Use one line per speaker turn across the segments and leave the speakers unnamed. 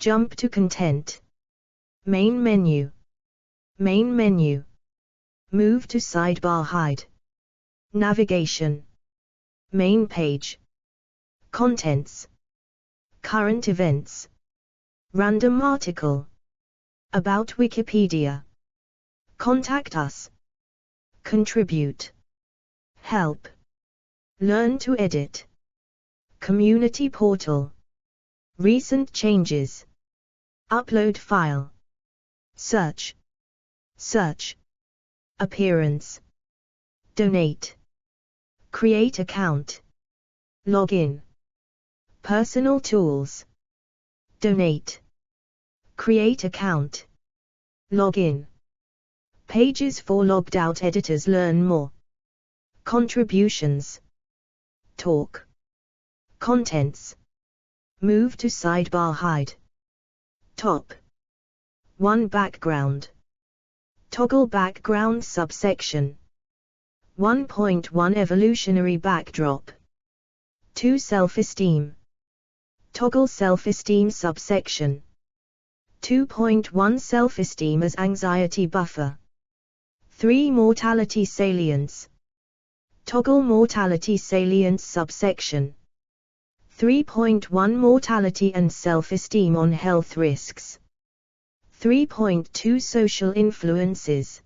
Jump to content. Main menu. Main menu. Move to sidebar hide. Navigation. Main page. Contents. Current events. Random article. About Wikipedia. Contact us. Contribute. Help. Learn to edit. Community portal. Recent changes. Upload file. Search. Search. Appearance. Donate. Create account. Login. Personal tools. Donate. Create account. Login. Pages for logged out editors. Learn more. Contributions. Talk. Contents. Move to sidebar hide. Top. 1 background. Toggle background subsection. 1.1 evolutionary backdrop. 2 self-esteem. Toggle self-esteem subsection. 2.1 self-esteem as anxiety buffer. 3 mortality salience. Toggle mortality salience subsection. 3.1 mortality and self-esteem on health risks. 3.2 social influences.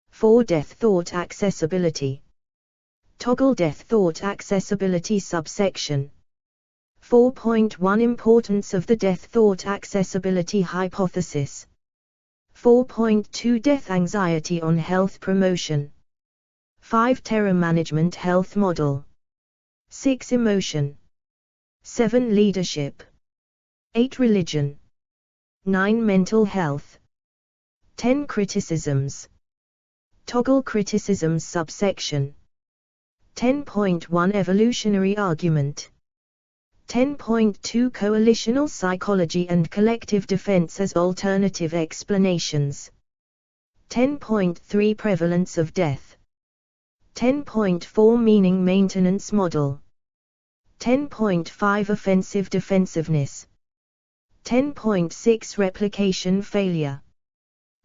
4 death thought accessibility. Toggle death thought accessibility subsection. 4.1 Importance of the death thought accessibility hypothesis. 4.2 Death anxiety on health promotion. 5 Terror management health model. 6 Emotion. 7 Leadership. 8 Religion. 9 Mental health. 10 Criticisms. Toggle criticisms subsection. 10.1 Evolutionary argument. 10.2 Coalitional psychology and collective defense as alternative explanations. 10.3 Prevalence of death. 10.4 Meaning maintenance model. 10.5 Offensive defensiveness. 10.6 Replication failure.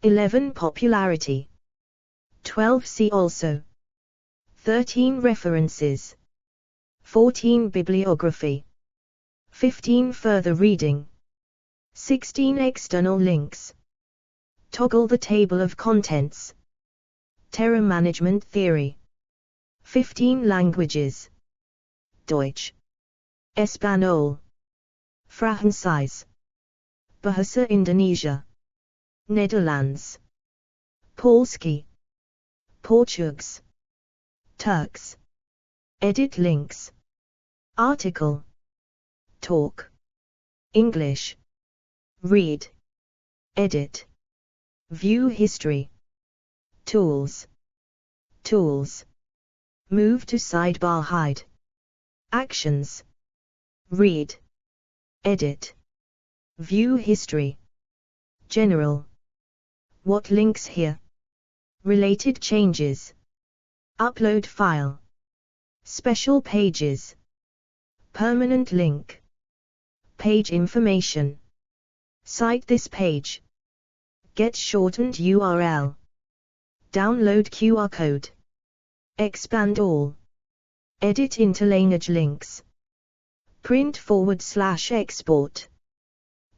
11 Popularity. 12 See also. 13 References. 14 Bibliography. 15 Further reading. 16 External links. Toggle the table of contents. Terror management theory. 15 languages. Deutsch. Espanol. Francis. Bahasa Indonesia. Netherlands. Polski. Portuguese. Turks. Edit links. Article. Talk. English. Read. Edit. View history. Tools. Tools. Move to sidebar hide. Actions. Read. Edit. View history. General. What links here? Related changes. Upload file. Special pages. Permanent link. Page information. Cite this page. Get shortened URL. Download QR code. Expand all. Edit interlineage links. Print /export.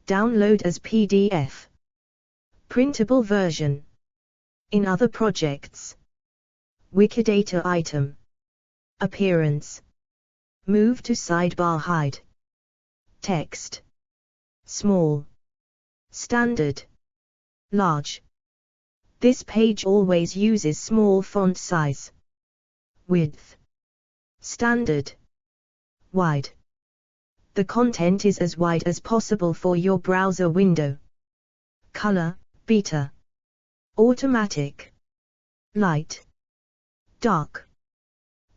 Download as PDF. Printable version. In other projects. Wikidata item. Appearance. Move to sidebar hide. Text. Small. Standard. Large. This page always uses small font size. Width. Standard. Wide. The content is as wide as possible for your browser window. Color, beta. Automatic. Light. Dark.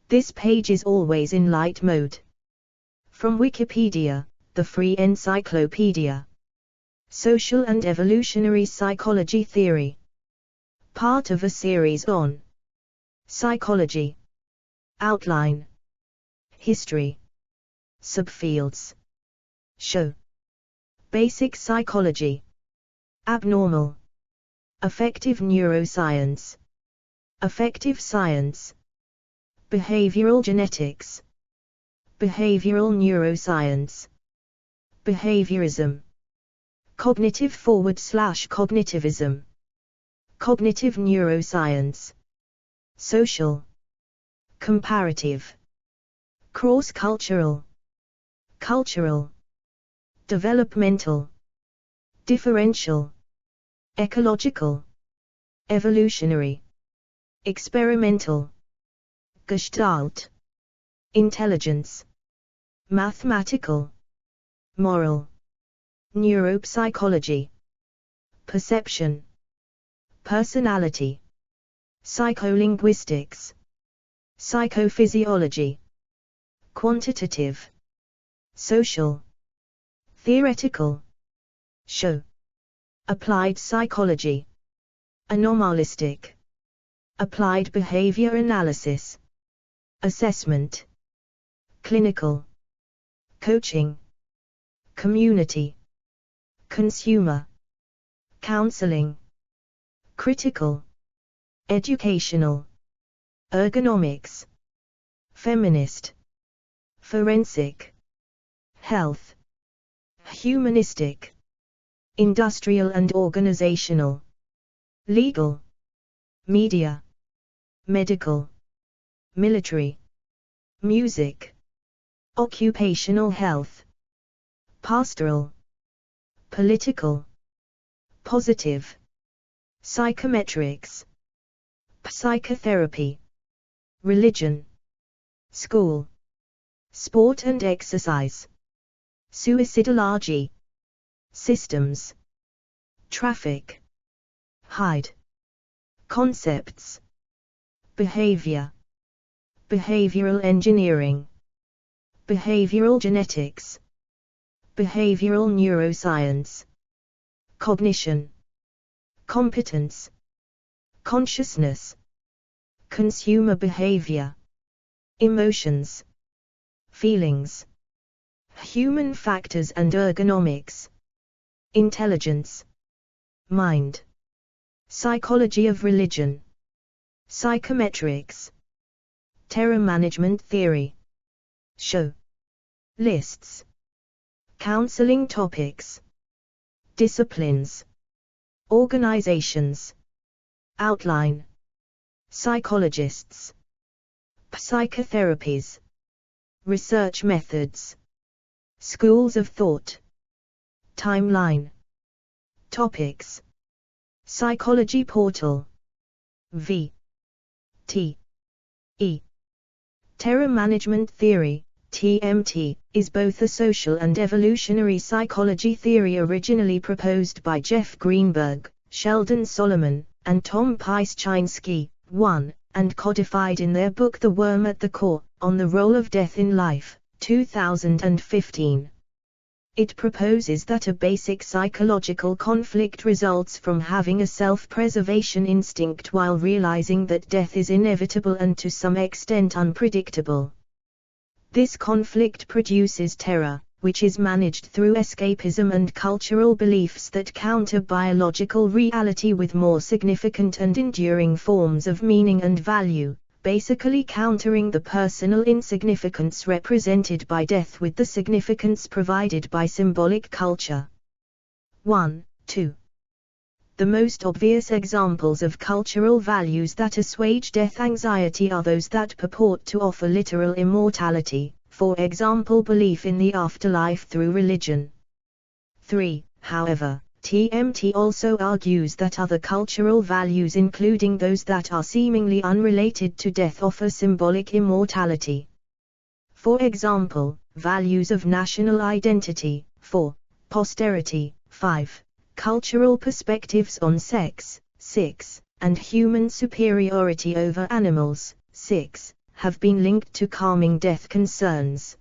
This page is always in light mode. From Wikipedia, the free encyclopedia. Social and Evolutionary Psychology Theory. Part of a series on psychology. Outline. History. Subfields. Show. Basic psychology. Abnormal. Affective neuroscience. Affective science. Behavioral genetics. Behavioral neuroscience. Behaviorism. Cognitive/cognitivism. Cognitive neuroscience. Social. Comparative. Cross-cultural. Cultural. Developmental. Differential. Ecological. Evolutionary. Experimental. Gestalt. Intelligence. Mathematical. Moral. Neuropsychology. Perception. Personality. Psycholinguistics. Psychophysiology. Quantitative. Social. Theoretical. Show. Applied psychology. Anomalistic. Applied behavior analysis. Assessment. Clinical. Coaching. Community. Consumer. Counseling. Critical. Educational. Ergonomics. Feminist. Forensic. Health. Humanistic. Industrial and organizational. Legal. Media. Medical. Military. Music. Occupational health. Pastoral. Political. Positive. Psychometrics. Psychotherapy. Religion. School. Sport and exercise. Suicidology. Systems. Traffic. Hide. Concepts. Behavior. Behavioral engineering. Behavioral genetics. Behavioral neuroscience. Cognition. Competence. Consciousness. Consumer behavior. Emotions. Feelings. Human factors and ergonomics. Intelligence. Mind. Psychology of religion. Psychometrics. Terror management theory. Show. Lists. Counseling topics. Disciplines. Organizations. Outline. Psychologists. Psychotherapies. Research methods. Schools of thought. Timeline. Topics. Psychology portal. V. T. E. Terror management theory, TMT, is both a social and evolutionary psychology theory originally proposed by Jeff Greenberg, Sheldon Solomon, and Tom Pyszczynski, 1, and codified in their book The Worm at the Core, On the Role of Death in Life, 2015. It proposes that a basic psychological conflict results from having a self-preservation instinct while realizing that death is inevitable and to some extent unpredictable. This conflict produces terror, which is managed through escapism and cultural beliefs that counter biological reality with more significant and enduring forms of meaning and value, basically countering the personal insignificance represented by death with the significance provided by symbolic culture. 1, 2. The most obvious examples of cultural values that assuage death anxiety are those that purport to offer literal immortality, for example belief in the afterlife through religion. 3. However, TMT also argues that other cultural values including those that are seemingly unrelated to death offer symbolic immortality. For example, values of national identity, 4. Posterity, 5. Cultural perspectives on sex, 6. And human superiority over animals, 6. Have been linked to calming death concerns.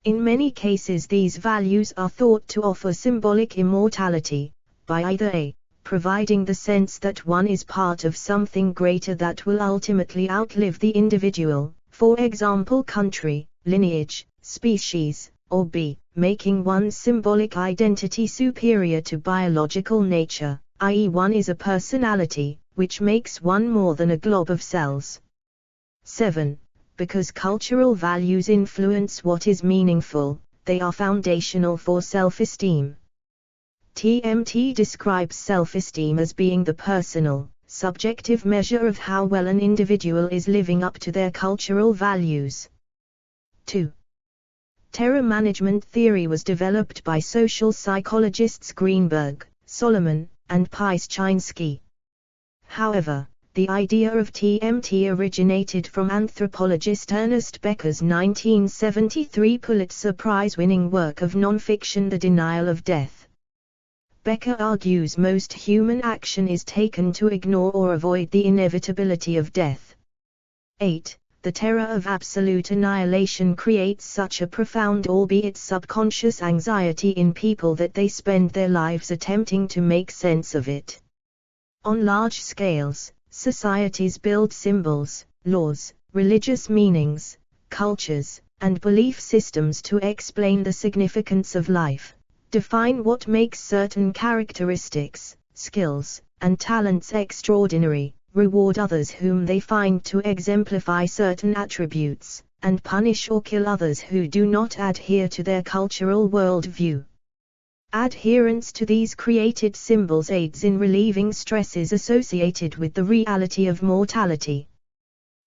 In many cases these values are thought to offer symbolic immortality, by either a. providing the sense that one is part of something greater that will ultimately outlive the individual, for example country, lineage, species, or b. making one's symbolic identity superior to biological nature, i.e. one is a personality, which makes one more than a glob of cells. 7. Because cultural values influence what is meaningful, they are foundational for self-esteem. TMT describes self-esteem as being the personal, subjective measure of how well an individual is living up to their cultural values. 2. Terror management theory was developed by social psychologists Greenberg, Solomon, and Pieszczynski. However, the idea of TMT originated from anthropologist Ernest Becker's 1973 Pulitzer Prize-winning work of nonfiction The Denial of Death. Becker argues most human action is taken to ignore or avoid the inevitability of death. 8. The terror of absolute annihilation creates such a profound albeit subconscious anxiety in people that they spend their lives attempting to make sense of it. On large scales, societies build symbols, laws, religious meanings, cultures, and belief systems to explain the significance of life, define what makes certain characteristics, skills, and talents extraordinary, reward others whom they find to exemplify certain attributes, and punish or kill others who do not adhere to their cultural worldview. Adherence to these created symbols aids in relieving stresses associated with the reality of mortality.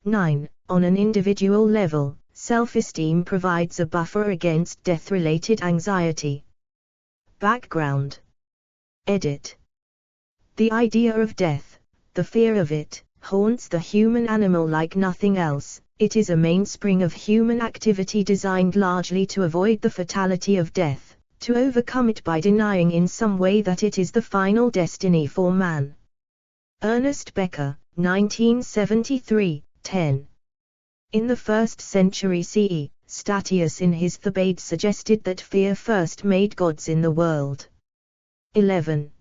9. On an individual level, self-esteem provides a buffer against death-related anxiety. Background. Edit. The idea of death, the fear of it, haunts the human animal like nothing else. It is a mainspring of human activity designed largely to avoid the fatality of death, to overcome it by denying in some way that it is the final destiny for man. Ernest Becker, 1973, 10. In the 1st century CE, Statius in his Thebaid suggested that fear first made gods in the world. 11.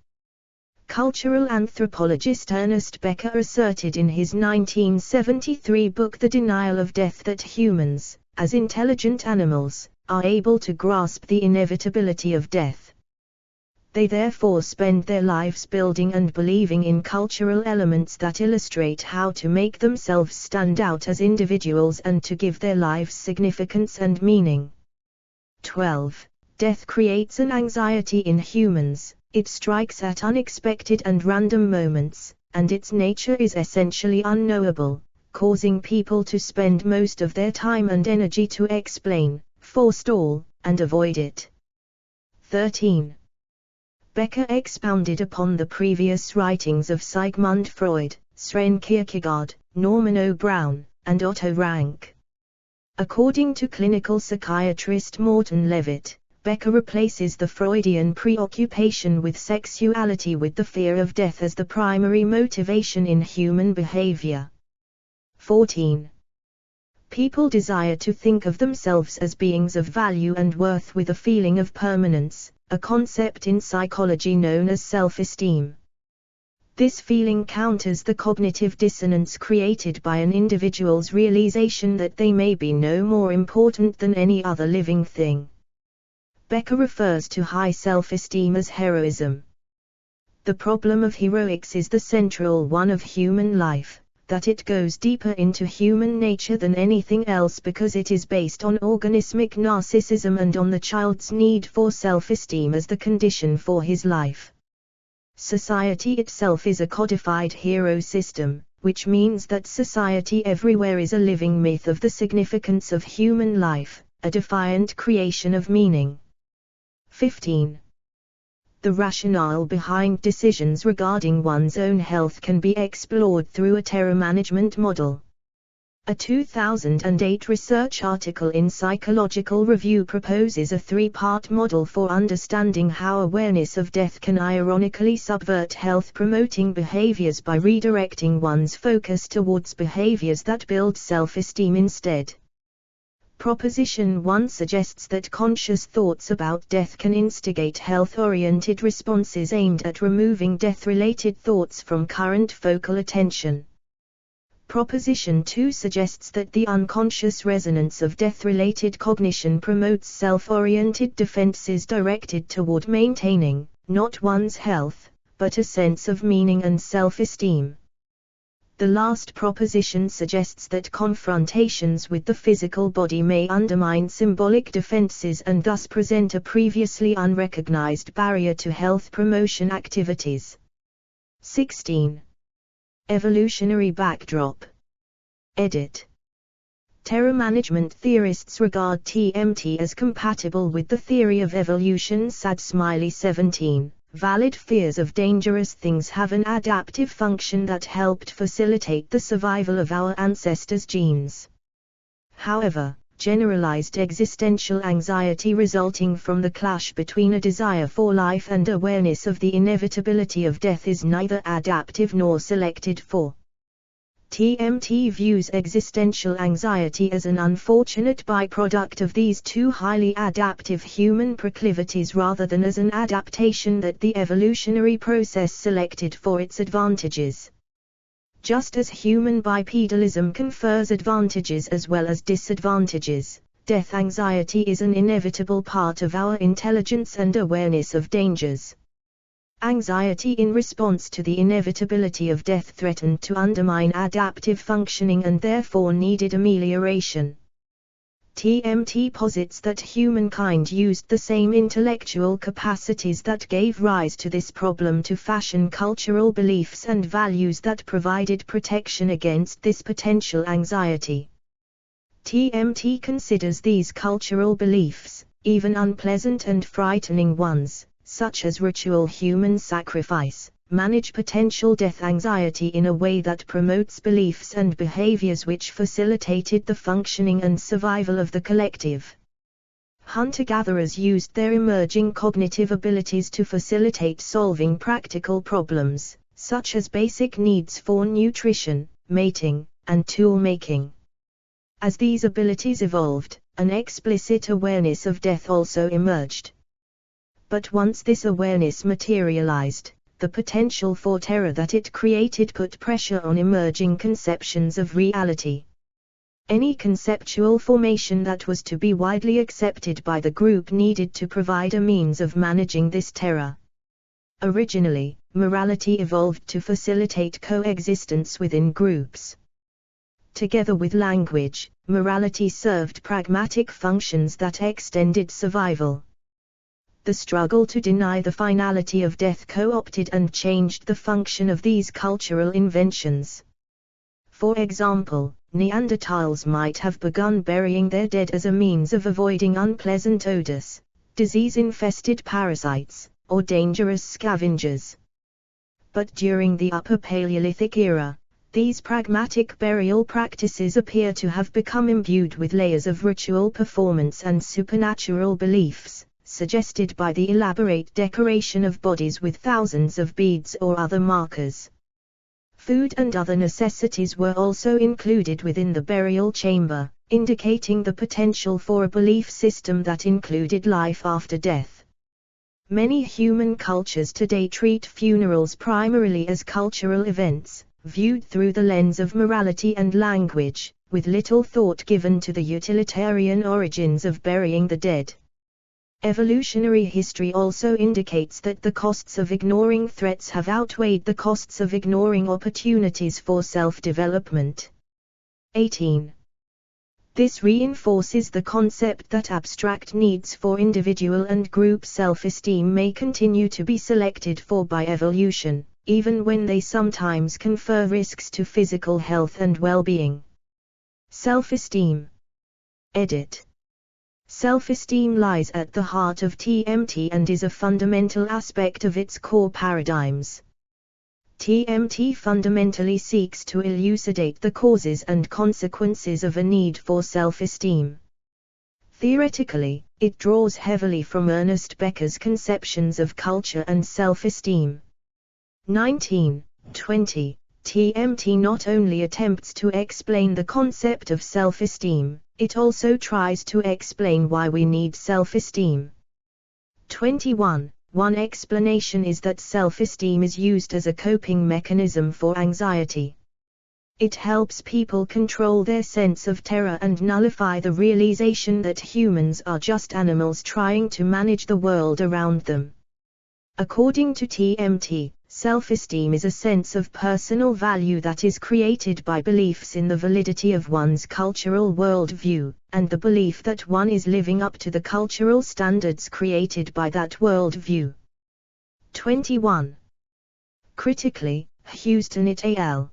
Cultural anthropologist Ernest Becker asserted in his 1973 book The Denial of Death that humans, as intelligent animals, are able to grasp the inevitability of death. They therefore spend their lives building and believing in cultural elements that illustrate how to make themselves stand out as individuals and to give their lives significance and meaning. 12. Death creates an anxiety in humans. It strikes at unexpected and random moments, and its nature is essentially unknowable, causing people to spend most of their time and energy to explain, forestall, and avoid it. 13. Becker expounded upon the previous writings of Sigmund Freud, Søren Kierkegaard, Norman O. Brown, and Otto Rank. According to clinical psychiatrist Morton Levitt, Becker replaces the Freudian preoccupation with sexuality with the fear of death as the primary motivation in human behavior. 14. People desire to think of themselves as beings of value and worth with a feeling of permanence, a concept in psychology known as self-esteem. This feeling counters the cognitive dissonance created by an individual's realization that they may be no more important than any other living thing. Becker refers to high self-esteem as heroism. The problem of heroics is the central one of human life, that it goes deeper into human nature than anything else because it is based on organismic narcissism and on the child's need for self-esteem as the condition for his life. Society itself is a codified hero system, which means that society everywhere is a living myth of the significance of human life, a defiant creation of meaning. 15. The rationale behind decisions regarding one's own health can be explored through a terror management model. A 2008 research article in Psychological Review proposes a 3-part model for understanding how awareness of death can ironically subvert health-promoting behaviors by redirecting one's focus towards behaviors that build self-esteem instead. Proposition 1 suggests that conscious thoughts about death can instigate health-oriented responses aimed at removing death-related thoughts from current focal attention. Proposition 2 suggests that the unconscious resonance of death-related cognition promotes self-oriented defenses directed toward maintaining, not one's health, but a sense of meaning and self-esteem. The last proposition suggests that confrontations with the physical body may undermine symbolic defenses and thus present a previously unrecognized barrier to health promotion activities. 16. Evolutionary backdrop. Edit. Terror management theorists regard TMT as compatible with the theory of evolution. Sad Smiley 17. Valid fears of dangerous things have an adaptive function that helped facilitate the survival of our ancestors' genes. However, generalized existential anxiety resulting from the clash between a desire for life and awareness of the inevitability of death is neither adaptive nor selected for. TMT views existential anxiety as an unfortunate byproduct of these two highly adaptive human proclivities rather than as an adaptation that the evolutionary process selected for its advantages. Just as human bipedalism confers advantages as well as disadvantages, death anxiety is an inevitable part of our intelligence and awareness of dangers. Anxiety in response to the inevitability of death threatened to undermine adaptive functioning and therefore needed amelioration. TMT posits that humankind used the same intellectual capacities that gave rise to this problem to fashion cultural beliefs and values that provided protection against this potential anxiety. TMT considers these cultural beliefs, even unpleasant and frightening ones, such as ritual human sacrifice, manage potential death anxiety in a way that promotes beliefs and behaviors which facilitated the functioning and survival of the collective. Hunter-gatherers used their emerging cognitive abilities to facilitate solving practical problems, such as basic needs for nutrition, mating, and tool-making. As these abilities evolved, an explicit awareness of death also emerged. But once this awareness materialized, the potential for terror that it created put pressure on emerging conceptions of reality. Any conceptual formation that was to be widely accepted by the group needed to provide a means of managing this terror. Originally, morality evolved to facilitate coexistence within groups. Together with language, morality served pragmatic functions that extended survival. The struggle to deny the finality of death co-opted and changed the function of these cultural inventions. For example, Neanderthals might have begun burying their dead as a means of avoiding unpleasant odors, disease-infested parasites, or dangerous scavengers. But during the Upper Paleolithic era, these pragmatic burial practices appear to have become imbued with layers of ritual performance and supernatural beliefs, suggested by the elaborate decoration of bodies with thousands of beads or other markers. Food and other necessities were also included within the burial chamber, indicating the potential for a belief system that included life after death. Many human cultures today treat funerals primarily as cultural events, viewed through the lens of morality and language, with little thought given to the utilitarian origins of burying the dead. Evolutionary history also indicates that the costs of ignoring threats have outweighed the costs of ignoring opportunities for self-development. 18. This reinforces the concept that abstract needs for individual and group self-esteem may continue to be selected for by evolution, even when they sometimes confer risks to physical health and well-being. Self-esteem. Edit. Self-esteem lies at the heart of TMT and is a fundamental aspect of its core paradigms. TMT fundamentally seeks to elucidate the causes and consequences of a need for self-esteem. Theoretically, it draws heavily from Ernest Becker's conceptions of culture and self-esteem. 1920, TMT not only attempts to explain the concept of self-esteem, it also tries to explain why we need self-esteem. 21. One explanation is that self-esteem is used as a coping mechanism for anxiety. It helps people control their sense of terror and nullify the realization that humans are just animals trying to manage the world around them. According to TMT, self-esteem is a sense of personal value that is created by beliefs in the validity of one's cultural worldview, and the belief that one is living up to the cultural standards created by that worldview. 21. Critically, Houston et al.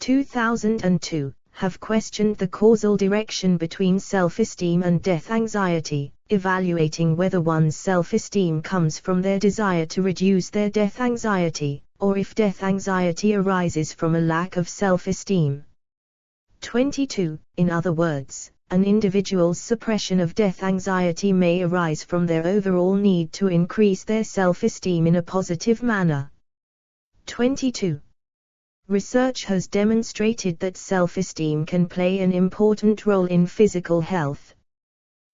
2002, have questioned the causal direction between self-esteem and death anxiety, evaluating whether one's self-esteem comes from their desire to reduce their death anxiety, or if death anxiety arises from a lack of self-esteem. 22. In other words, an individual's suppression of death anxiety may arise from their overall need to increase their self-esteem in a positive manner. 22. Research has demonstrated that self-esteem can play an important role in physical health.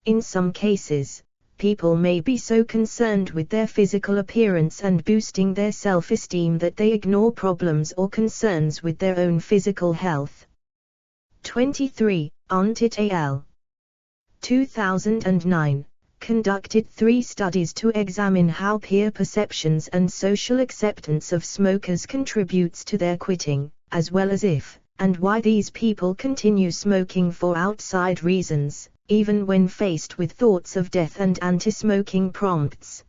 In some cases, people may be so concerned with their physical appearance and boosting their self-esteem that they ignore problems or concerns with their own physical health. 23. Arndt et al. 2009, conducted 3 studies to examine how peer perceptions and social acceptance of smokers contributes to their quitting, as well as if, and why these people continue smoking for outside reasons, even when faced with thoughts of death and anti-smoking prompts.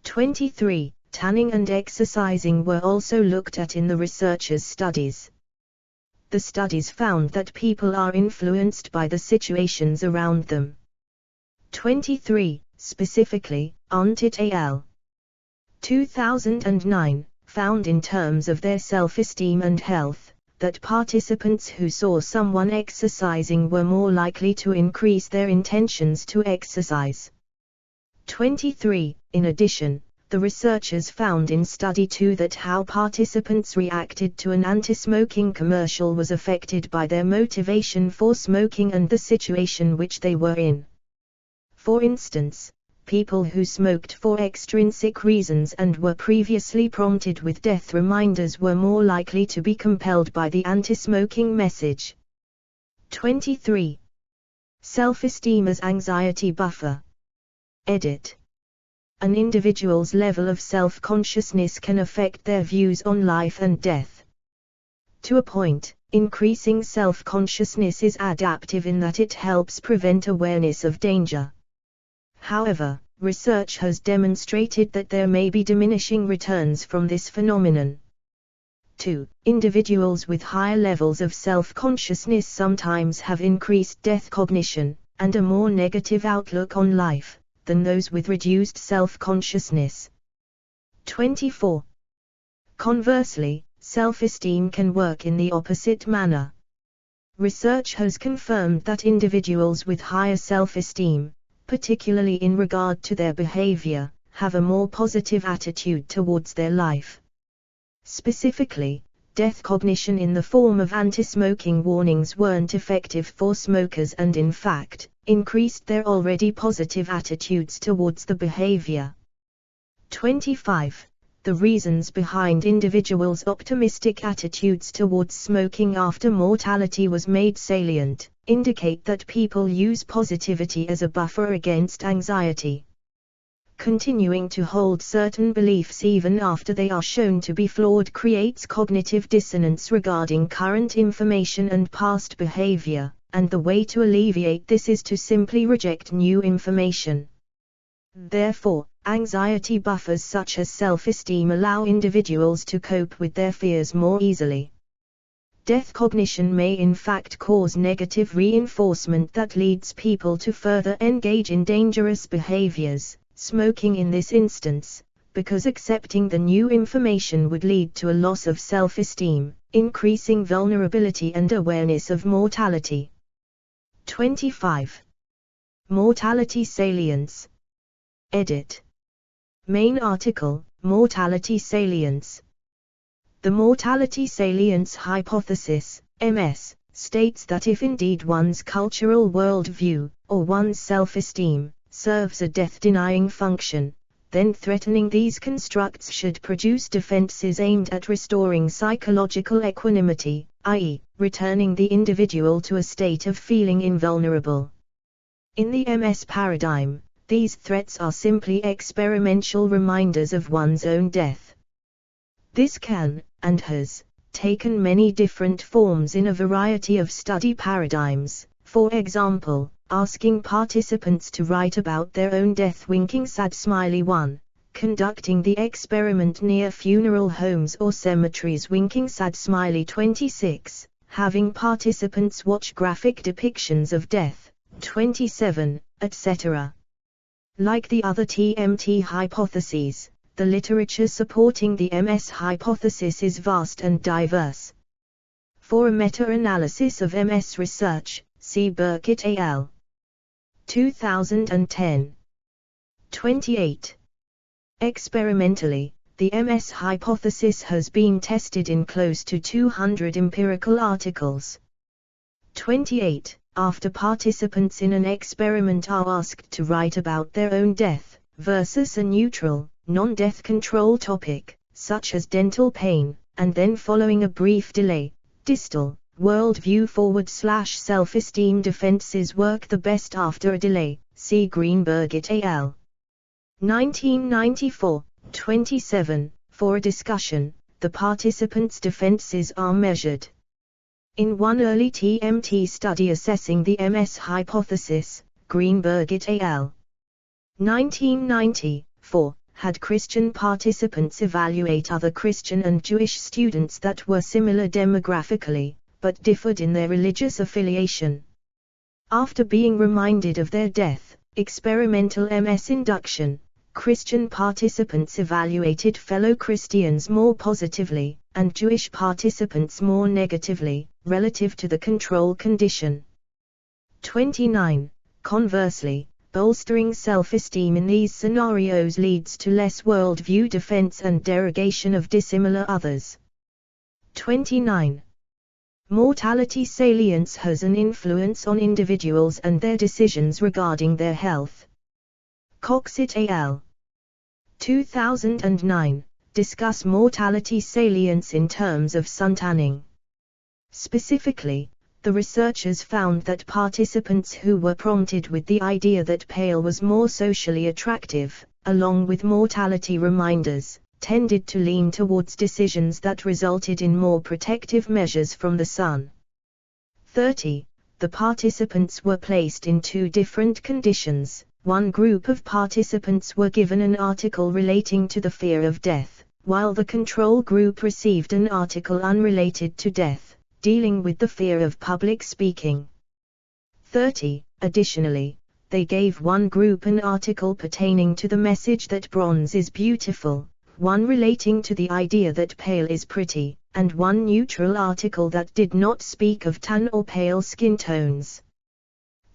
23. Tanning and exercising were also looked at in the researchers' studies. The studies found that people are influenced by the situations around them. 23. Specifically, Arndt et al. 2009, found in terms of their self-esteem and health, that participants who saw someone exercising were more likely to increase their intentions to exercise. 23. In addition, the researchers found in Study 2 that how participants reacted to an anti-smoking commercial was affected by their motivation for smoking and the situation which they were in. For instance, people who smoked for extrinsic reasons and were previously prompted with death reminders were more likely to be compelled by the anti-smoking message. 23. Self-esteem as anxiety buffer. Edit. An individual's level of self-consciousness can affect their views on life and death. To a point, increasing self-consciousness is adaptive in that it helps prevent awareness of danger. However, research has demonstrated that there may be diminishing returns from this phenomenon. 2. Individuals with higher levels of self-consciousness sometimes have increased death cognition, and a more negative outlook on life, than those with reduced self-consciousness. 24. Conversely, self-esteem can work in the opposite manner. Research has confirmed that individuals with higher self-esteem, particularly in regard to their behavior, have a more positive attitude towards their life. Specifically, death cognition in the form of anti-smoking warnings weren't effective for smokers and in fact, increased their already positive attitudes towards the behavior. 25. The reasons behind individuals' optimistic attitudes towards smoking after mortality was made salient, indicate that people use positivity as a buffer against anxiety. Continuing to hold certain beliefs even after they are shown to be flawed creates cognitive dissonance regarding current information and past behavior, and the way to alleviate this is to simply reject new information. Therefore, anxiety buffers such as self-esteem allow individuals to cope with their fears more easily. Death cognition may in fact cause negative reinforcement that leads people to further engage in dangerous behaviors, smoking in this instance, because accepting the new information would lead to a loss of self-esteem, increasing vulnerability and awareness of mortality. 25. Mortality salience. Edit. Main article, Mortality salience. The mortality salience hypothesis, MS, states that if indeed one's cultural worldview, or one's self-esteem, serves a death-denying function, then threatening these constructs should produce defenses aimed at restoring psychological equanimity, i.e., returning the individual to a state of feeling invulnerable. In the MS paradigm, these threats are simply experimental reminders of one's own death. This can, and has, taken many different forms in a variety of study paradigms, for example, asking participants to write about their own death winking sad smiley 1, conducting the experiment near funeral homes or cemeteries winking sad smiley 26, having participants watch graphic depictions of death, 27, etc. Like the other TMT hypotheses, the literature supporting the MS hypothesis is vast and diverse. For a meta-analysis of MS research, see Burkitt et al. 2010. 28. Experimentally, the MS hypothesis has been tested in close to 200 empirical articles. 28. After participants in an experiment are asked to write about their own death, versus a neutral, non-death control topic, such as dental pain, and then following a brief delay, distal, worldview /self-esteem defenses work the best after a delay, see Greenberg et al. 1994, 27, for a discussion, the participants' defenses are measured. In one early TMT study assessing the MS hypothesis, Greenberg et al. 1994, had Christian participants evaluate other Christian and Jewish students that were similar demographically, but differed in their religious affiliation. After being reminded of their death, experimental MS induction, Christian participants evaluated fellow Christians more positively, and Jewish participants more negatively, relative to the control condition. 29. Conversely, bolstering self-esteem in these scenarios leads to less worldview defense and derogation of dissimilar others. 29. Mortality salience has an influence on individuals and their decisions regarding their health. Cox et al. 2009, discuss mortality salience in terms of suntanning. Specifically, the researchers found that participants who were prompted with the idea that pale was more socially attractive, along with mortality reminders, tended to lean towards decisions that resulted in more protective measures from the sun. 30. The participants were placed in two different conditions. One group of participants were given an article relating to the fear of death, while the control group received an article unrelated to death, dealing with the fear of public speaking. 30. Additionally, they gave one group an article pertaining to the message that bronze is beautiful, one relating to the idea that pale is pretty, and one neutral article that did not speak of tan or pale skin tones.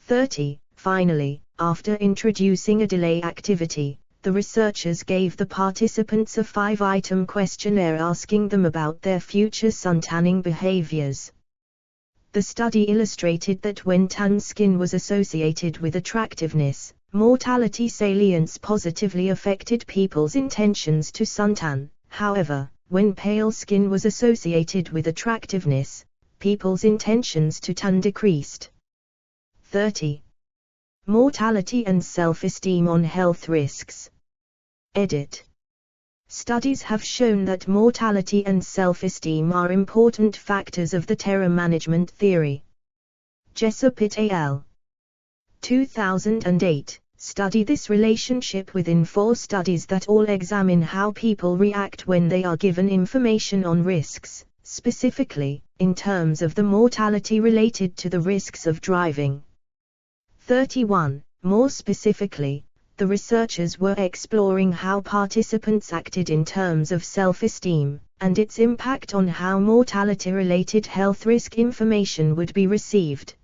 30. Finally, after introducing a delay activity, the researchers gave the participants a 5-item questionnaire asking them about their future suntanning behaviors. The study illustrated that when tan skin was associated with attractiveness, mortality salience positively affected people's intentions to suntan. However, when pale skin was associated with attractiveness, people's intentions to tan decreased. 30. Mortality and self-esteem on health risks. Edit. Studies have shown that mortality and self-esteem are important factors of the terror management theory. Jessup et al. 2008, study this relationship within 4 studies that all examine how people react when they are given information on risks, specifically, in terms of the mortality related to the risks of driving. 31. More specifically, the researchers were exploring how participants acted in terms of self-esteem, and its impact on how mortality-related health risk information would be received.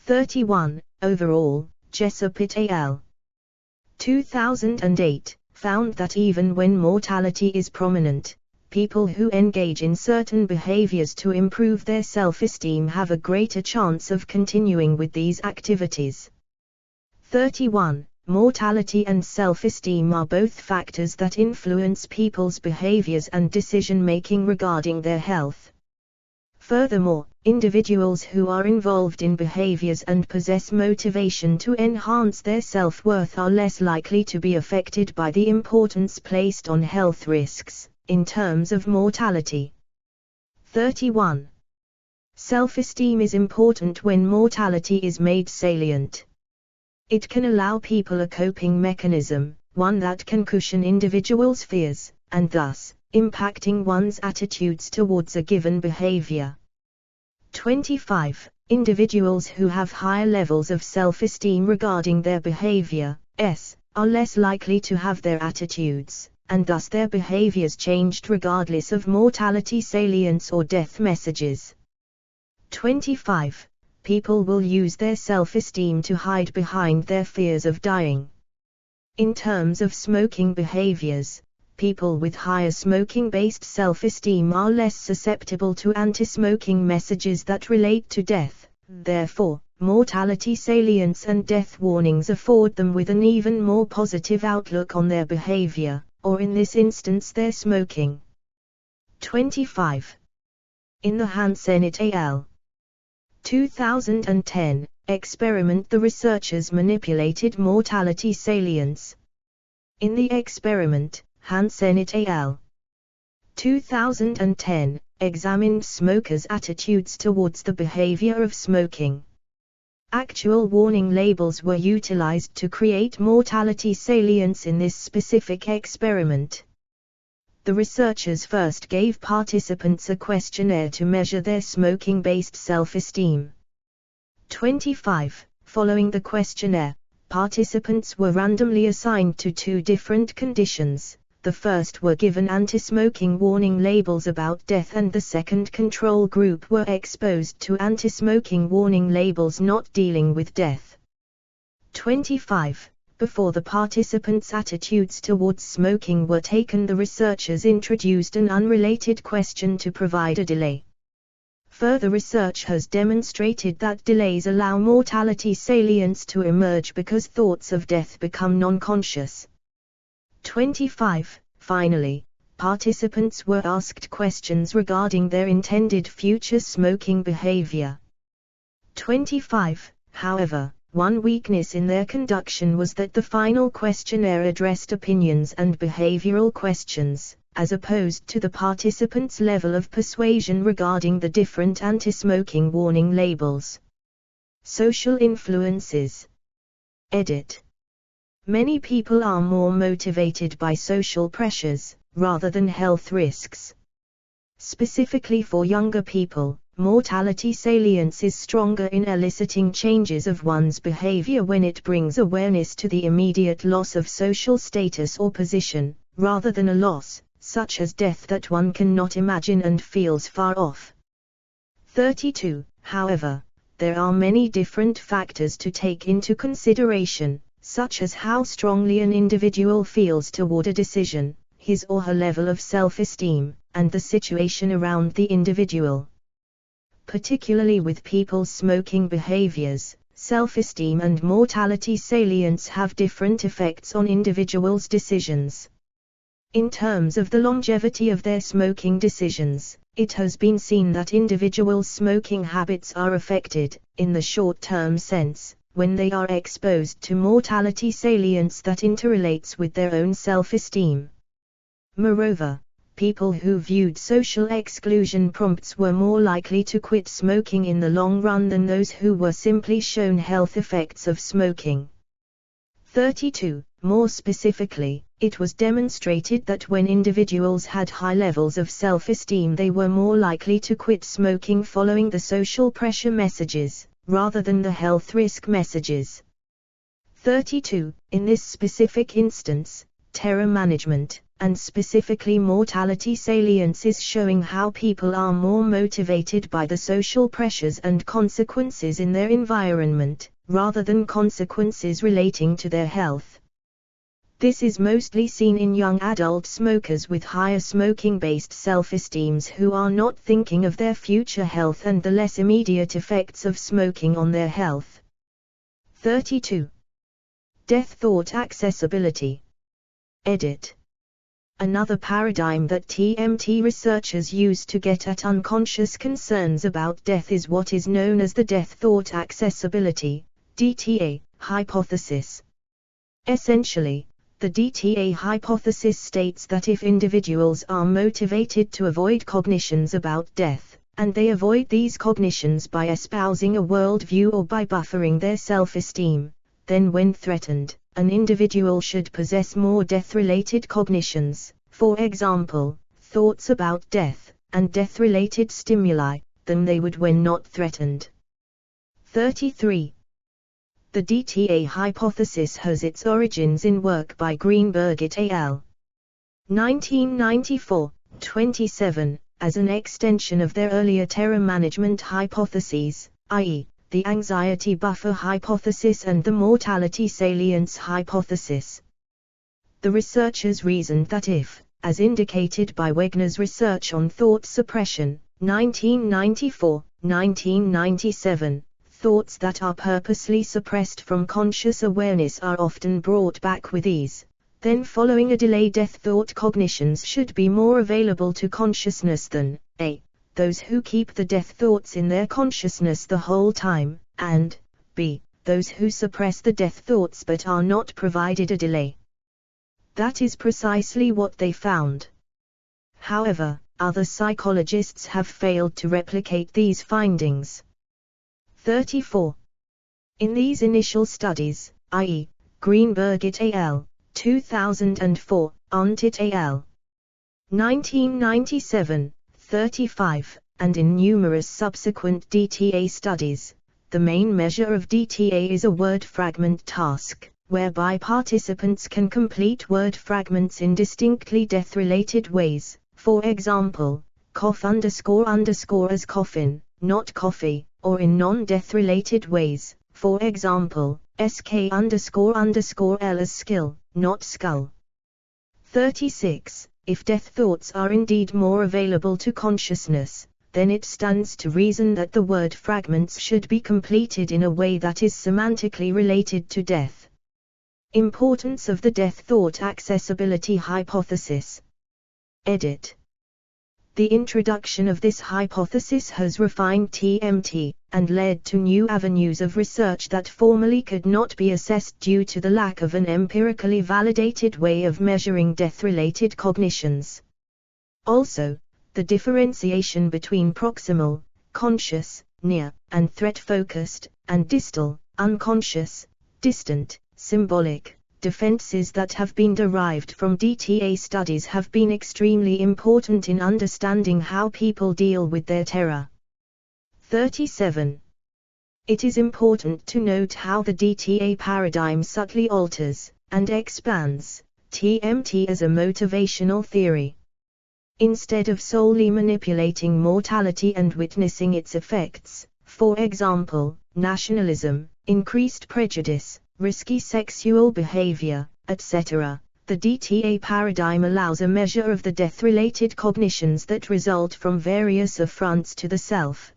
31. Overall, Jessup et al. 2008, found that even when mortality is prominent, people who engage in certain behaviors to improve their self-esteem have a greater chance of continuing with these activities. 31. Mortality and self-esteem are both factors that influence people's behaviors and decision-making regarding their health. Furthermore, individuals who are involved in behaviors and possess motivation to enhance their self-worth are less likely to be affected by the importance placed on health risks, in terms of mortality. 31. Self-esteem is important when mortality is made salient. It can allow people a coping mechanism, one that can cushion individuals' fears, and thus, impacting one's attitudes towards a given behavior. 25. Individuals who have higher levels of self-esteem regarding their behavior, are less likely to have their attitudes, and thus their behaviors changed regardless of mortality salience or death messages. 25. People will use their self-esteem to hide behind their fears of dying. In terms of smoking behaviors, people with higher smoking-based self-esteem are less susceptible to anti-smoking messages that relate to death. Therefore, mortality salience and death warnings afford them with an even more positive outlook on their behavior, or in this instance their smoking. 25. In the Hansen et al. 2010 experiment, the researchers manipulated mortality salience. In the experiment, Hansen et al. 2010 examined smokers' attitudes towards the behavior of smoking. Actual warning labels were utilized to create mortality salience in this specific experiment. The researchers first gave participants a questionnaire to measure their smoking-based self-esteem. 25. Following the questionnaire, participants were randomly assigned to two different conditions. The first were given anti-smoking warning labels about death, and the second control group were exposed to anti-smoking warning labels not dealing with death. 25. Before the participants' attitudes towards smoking were taken, the researchers introduced an unrelated question to provide a delay. Further research has demonstrated that delays allow mortality salience to emerge because thoughts of death become non-conscious. 25. Finally, participants were asked questions regarding their intended future smoking behavior. 25. However, one weakness in their conduction was that the final questionnaire addressed opinions and behavioral questions, as opposed to the participants' level of persuasion regarding the different anti-smoking warning labels. Social influences. Edit. Many people are more motivated by social pressures, rather than health risks. Specifically for younger people, mortality salience is stronger in eliciting changes of one's behavior when it brings awareness to the immediate loss of social status or position, rather than a loss, such as death, that one cannot imagine and feels far off. 32. However, there are many different factors to take into consideration, such as how strongly an individual feels toward a decision, his or her level of self-esteem, and the situation around the individual. Particularly with people's smoking behaviors, self-esteem and mortality salience have different effects on individuals' decisions. In terms of the longevity of their smoking decisions, it has been seen that individuals' smoking habits are affected, in the short-term sense, when they are exposed to mortality salience that interrelates with their own self-esteem. Moreover, people who viewed social exclusion prompts were more likely to quit smoking in the long run than those who were simply shown health effects of smoking. 32. More specifically, it was demonstrated that when individuals had high levels of self-esteem, they were more likely to quit smoking following the social pressure messages, rather than the health risk messages. 32. In this specific instance, terror management, and specifically mortality salience, is showing how people are more motivated by the social pressures and consequences in their environment, rather than consequences relating to their health. This is mostly seen in young adult smokers with higher smoking-based self-esteems who are not thinking of their future health and the less immediate effects of smoking on their health. 32. Death thought accessibility. Edit. Another paradigm that TMT researchers use to get at unconscious concerns about death is what is known as the death thought accessibility, DTA, hypothesis. Essentially, the DTA hypothesis states that if individuals are motivated to avoid cognitions about death, and they avoid these cognitions by espousing a worldview or by buffering their self-esteem, then when threatened, an individual should possess more death-related cognitions, for example, thoughts about death, and death-related stimuli, than they would when not threatened. 33. The DTA hypothesis has its origins in work by Greenberg et al. 1994, 27, as an extension of their earlier terror management hypotheses, i.e., the anxiety buffer hypothesis and the mortality salience hypothesis. The researchers reasoned that if, as indicated by Wegner's research on thought suppression, 1994-1997, thoughts that are purposely suppressed from conscious awareness are often brought back with ease, then following a delay death thought cognitions should be more available to consciousness than, a. those who keep the death thoughts in their consciousness the whole time, and, b. those who suppress the death thoughts but are not provided a delay. That is precisely what they found. However, other psychologists have failed to replicate these findings. 34. In these initial studies, i.e., Greenberg et al., 2004, Arndt et al., 1997, 35, and in numerous subsequent DTA studies, the main measure of DTA is a word fragment task, whereby participants can complete word fragments in distinctly death-related ways, for example, cough _ as coffin, not coffee, or in non-death-related ways, for example, sk _ l as skill, not skull. 36. If death thoughts are indeed more available to consciousness, then it stands to reason that the word fragments should be completed in a way that is semantically related to death. Importance of the death thought accessibility hypothesis. Edit. The introduction of this hypothesis has refined TMT, and led to new avenues of research that formerly could not be assessed due to the lack of an empirically validated way of measuring death-related cognitions. Also, the differentiation between proximal, conscious, near, and threat-focused, and distal, unconscious, distant, symbolic, defenses that have been derived from DTA studies have been extremely important in understanding how people deal with their terror. 37. It is important to note how the DTA paradigm subtly alters, and expands, TMT as a motivational theory. Instead of solely manipulating mortality and witnessing its effects, for example, nationalism, increased prejudice, risky sexual behavior, etc., the DTA paradigm allows a measure of the death-related cognitions that result from various affronts to the self.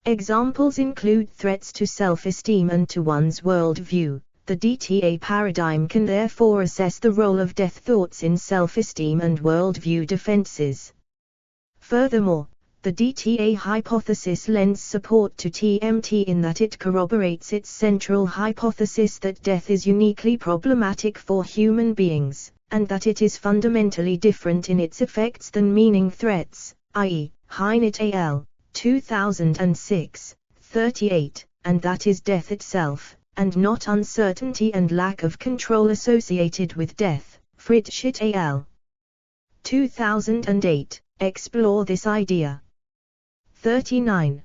Examples include threats to self-esteem and to one's worldview. The DTA paradigm can therefore assess the role of death thoughts in self-esteem and worldview defenses. Furthermore, the DTA hypothesis lends support to TMT in that it corroborates its central hypothesis that death is uniquely problematic for human beings, and that it is fundamentally different in its effects than meaning threats, i.e., Hein et al., 2006, 38, and that is death itself, and not uncertainty and lack of control associated with death, Fritsch et al. 2008, explore this idea. 39.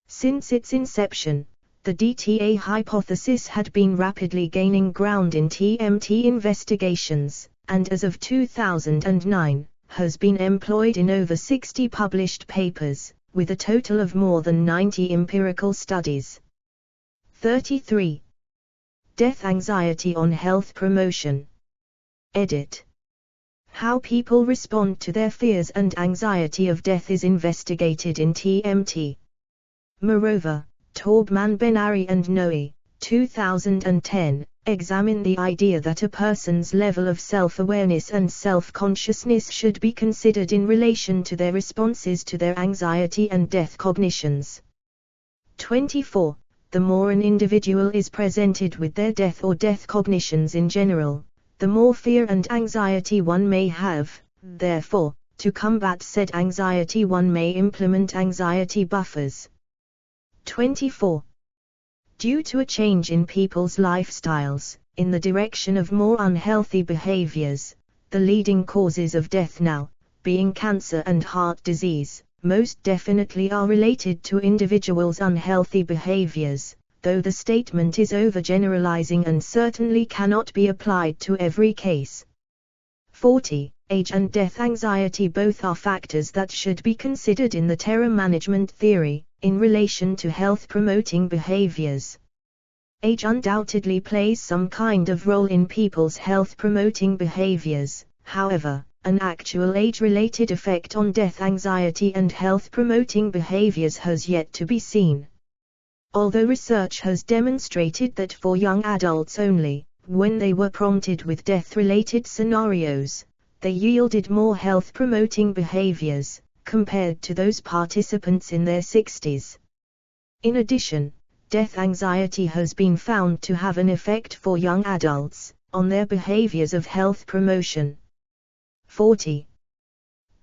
Since its inception, the DTA hypothesis had been rapidly gaining ground in TMT investigations, and as of 2009, has been employed in over 60 published papers, with a total of more than 90 empirical studies. 33. Death anxiety on health promotion. Edit. How people respond to their fears and anxiety of death is investigated in TMT. Moreover, Taubman Ben-Ari and Noe, 2010, Examine the idea that a person's level of self-awareness and self-consciousness should be considered in relation to their responses to their anxiety and death cognitions. 24. The more an individual is presented with their death or death cognitions in general, the more fear and anxiety one may have. Therefore, to combat said anxiety one may implement anxiety buffers. 24. Due to a change in people's lifestyles, in the direction of more unhealthy behaviors, the leading causes of death now, being cancer and heart disease, most definitely are related to individuals' unhealthy behaviors, though the statement is overgeneralizing and certainly cannot be applied to every case. 40. Age and death anxiety both are factors that should be considered in the terror management theory, in relation to health-promoting behaviors. Age undoubtedly plays some kind of role in people's health-promoting behaviors, however, an actual age-related effect on death anxiety and health-promoting behaviors has yet to be seen. Although research has demonstrated that for young adults only, when they were prompted with death-related scenarios, they yielded more health-promoting behaviors, compared to those participants in their 60s. In addition, death anxiety has been found to have an effect for young adults, on their behaviors of health promotion. 40.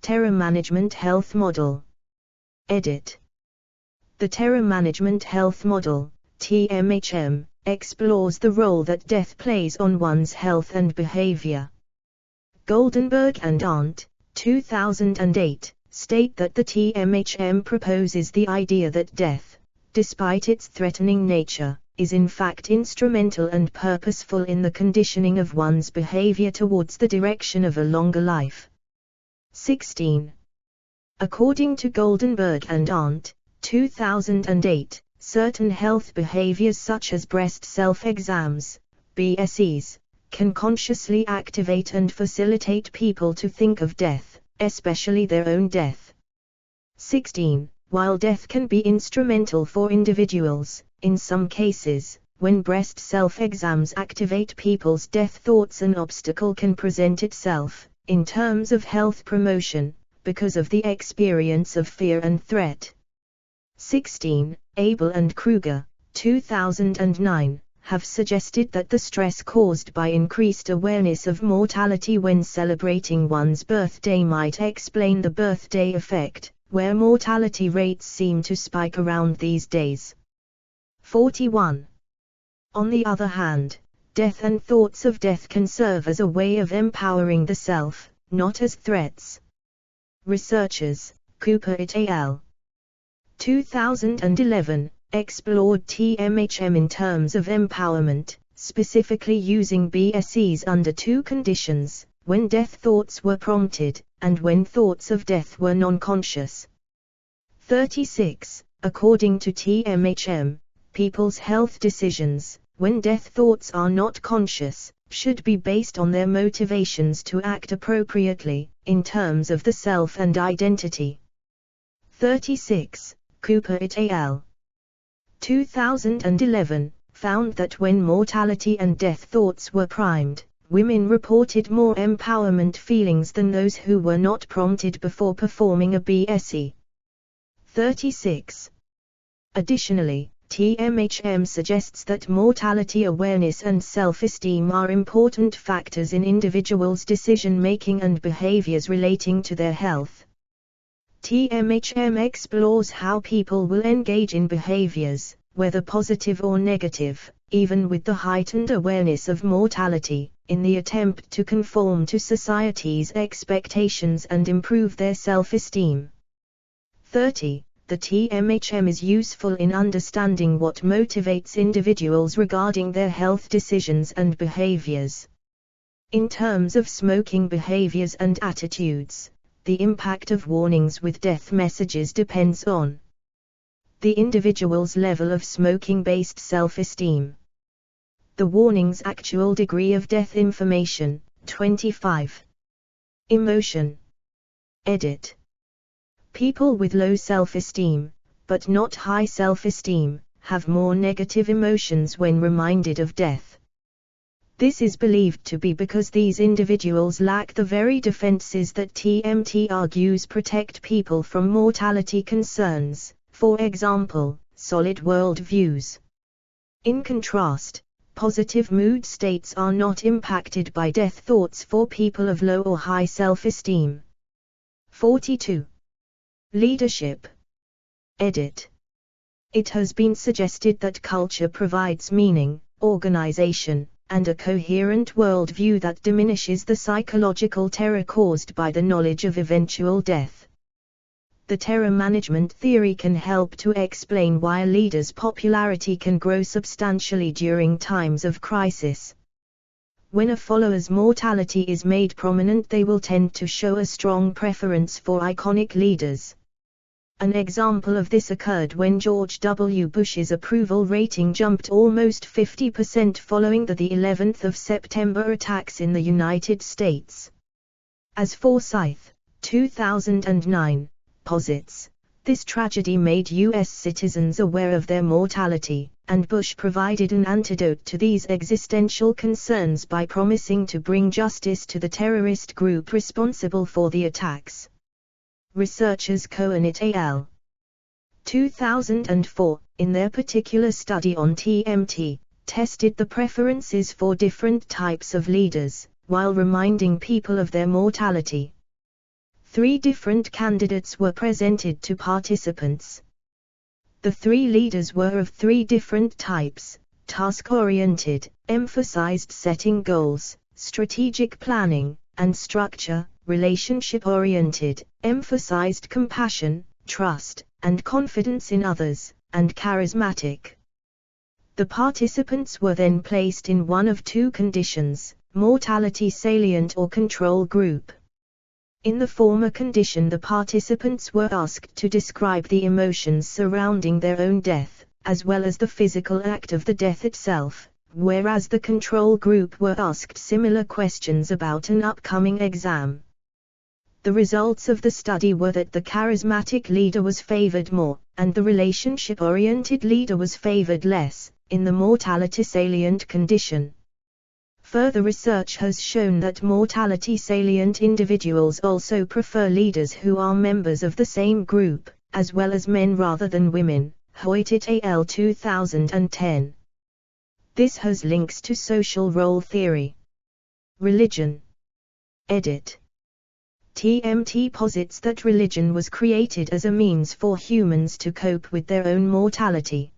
Terror Management Health Model. Edit. The Terror Management Health Model, TMHM, explores the role that death plays on one's health and behavior. Goldenberg and Arndt, 2008, state that the TMHM proposes the idea that death, despite its threatening nature, is in fact instrumental and purposeful in the conditioning of one's behavior towards the direction of a longer life. 16. According to Goldenberg and Arndt, 2008, certain health behaviors such as breast self-exams, BSEs, can consciously activate and facilitate people to think of death, especially their own death. 16. While death can be instrumental for individuals, in some cases, when breast self-exams activate people's death thoughts, an obstacle can present itself, in terms of health promotion, because of the experience of fear and threat. 16. Abel and Kruger, 2009, have suggested that the stress caused by increased awareness of mortality when celebrating one's birthday might explain the birthday effect, where mortality rates seem to spike around these days. 41. On the other hand, death and thoughts of death can serve as a way of empowering the self, not as threats. Researchers, Cooper et al. 2011, explored TMHM in terms of empowerment, specifically using BSEs under two conditions: when death thoughts were prompted, and when thoughts of death were non-conscious. 36. According to TMHM, people's health decisions, when death thoughts are not conscious, should be based on their motivations to act appropriately, in terms of the self and identity. 36. Cooper et al. 2011, found that when mortality and death thoughts were primed, women reported more empowerment feelings than those who were not prompted before performing a BSE. 36. Additionally, TMHM suggests that mortality awareness and self-esteem are important factors in individuals' decision-making and behaviors relating to their health. TMHM explores how people will engage in behaviors, whether positive or negative, even with the heightened awareness of mortality, in the attempt to conform to society's expectations and improve their self-esteem. 30. The TMHM is useful in understanding what motivates individuals regarding their health decisions and behaviors. In terms of smoking behaviors and attitudes, the impact of warnings with death messages depends on the individual's level of smoking-based self-esteem. The warning's actual degree of death information. 25. Emotion. Edit. People with low self-esteem, but not high self-esteem, have more negative emotions when reminded of death. This is believed to be because these individuals lack the very defenses that TMT argues protect people from mortality concerns, for example, solid worldviews. In contrast, positive mood states are not impacted by death thoughts for people of low or high self-esteem. 42. Leadership. Edit. It has been suggested that culture provides meaning, organization, and a coherent worldview that diminishes the psychological terror caused by the knowledge of eventual death. The terror management theory can help to explain why a leader's popularity can grow substantially during times of crisis. When a follower's mortality is made prominent, they will tend to show a strong preference for iconic leaders. An example of this occurred when George W. Bush's approval rating jumped almost 50% following the 11th of September attacks in the United States. As Forsyth, 2009, posits, this tragedy made U.S. citizens aware of their mortality, and Bush provided an antidote to these existential concerns by promising to bring justice to the terrorist group responsible for the attacks. Researchers Cohen et al. 2004, in their particular study on TMT, tested the preferences for different types of leaders, while reminding people of their mortality. 3 different candidates were presented to participants. The 3 leaders were of 3 different types: task-oriented, emphasized setting goals, strategic planning, and structure; relationship-oriented, emphasized compassion, trust, and confidence in others; and charismatic. The participants were then placed in one of 2 conditions: mortality salient or control group. In the former condition, the participants were asked to describe the emotions surrounding their own death, as well as the physical act of the death itself, whereas the control group were asked similar questions about an upcoming exam. The results of the study were that the charismatic leader was favored more, and the relationship-oriented leader was favored less, in the mortality salient condition. Further research has shown that mortality salient individuals also prefer leaders who are members of the same group, as well as men rather than women. Hoyt et al. 2010. This has links to social role theory. Religion. Edit. TMT posits that religion was created as a means for humans to cope with their own mortality.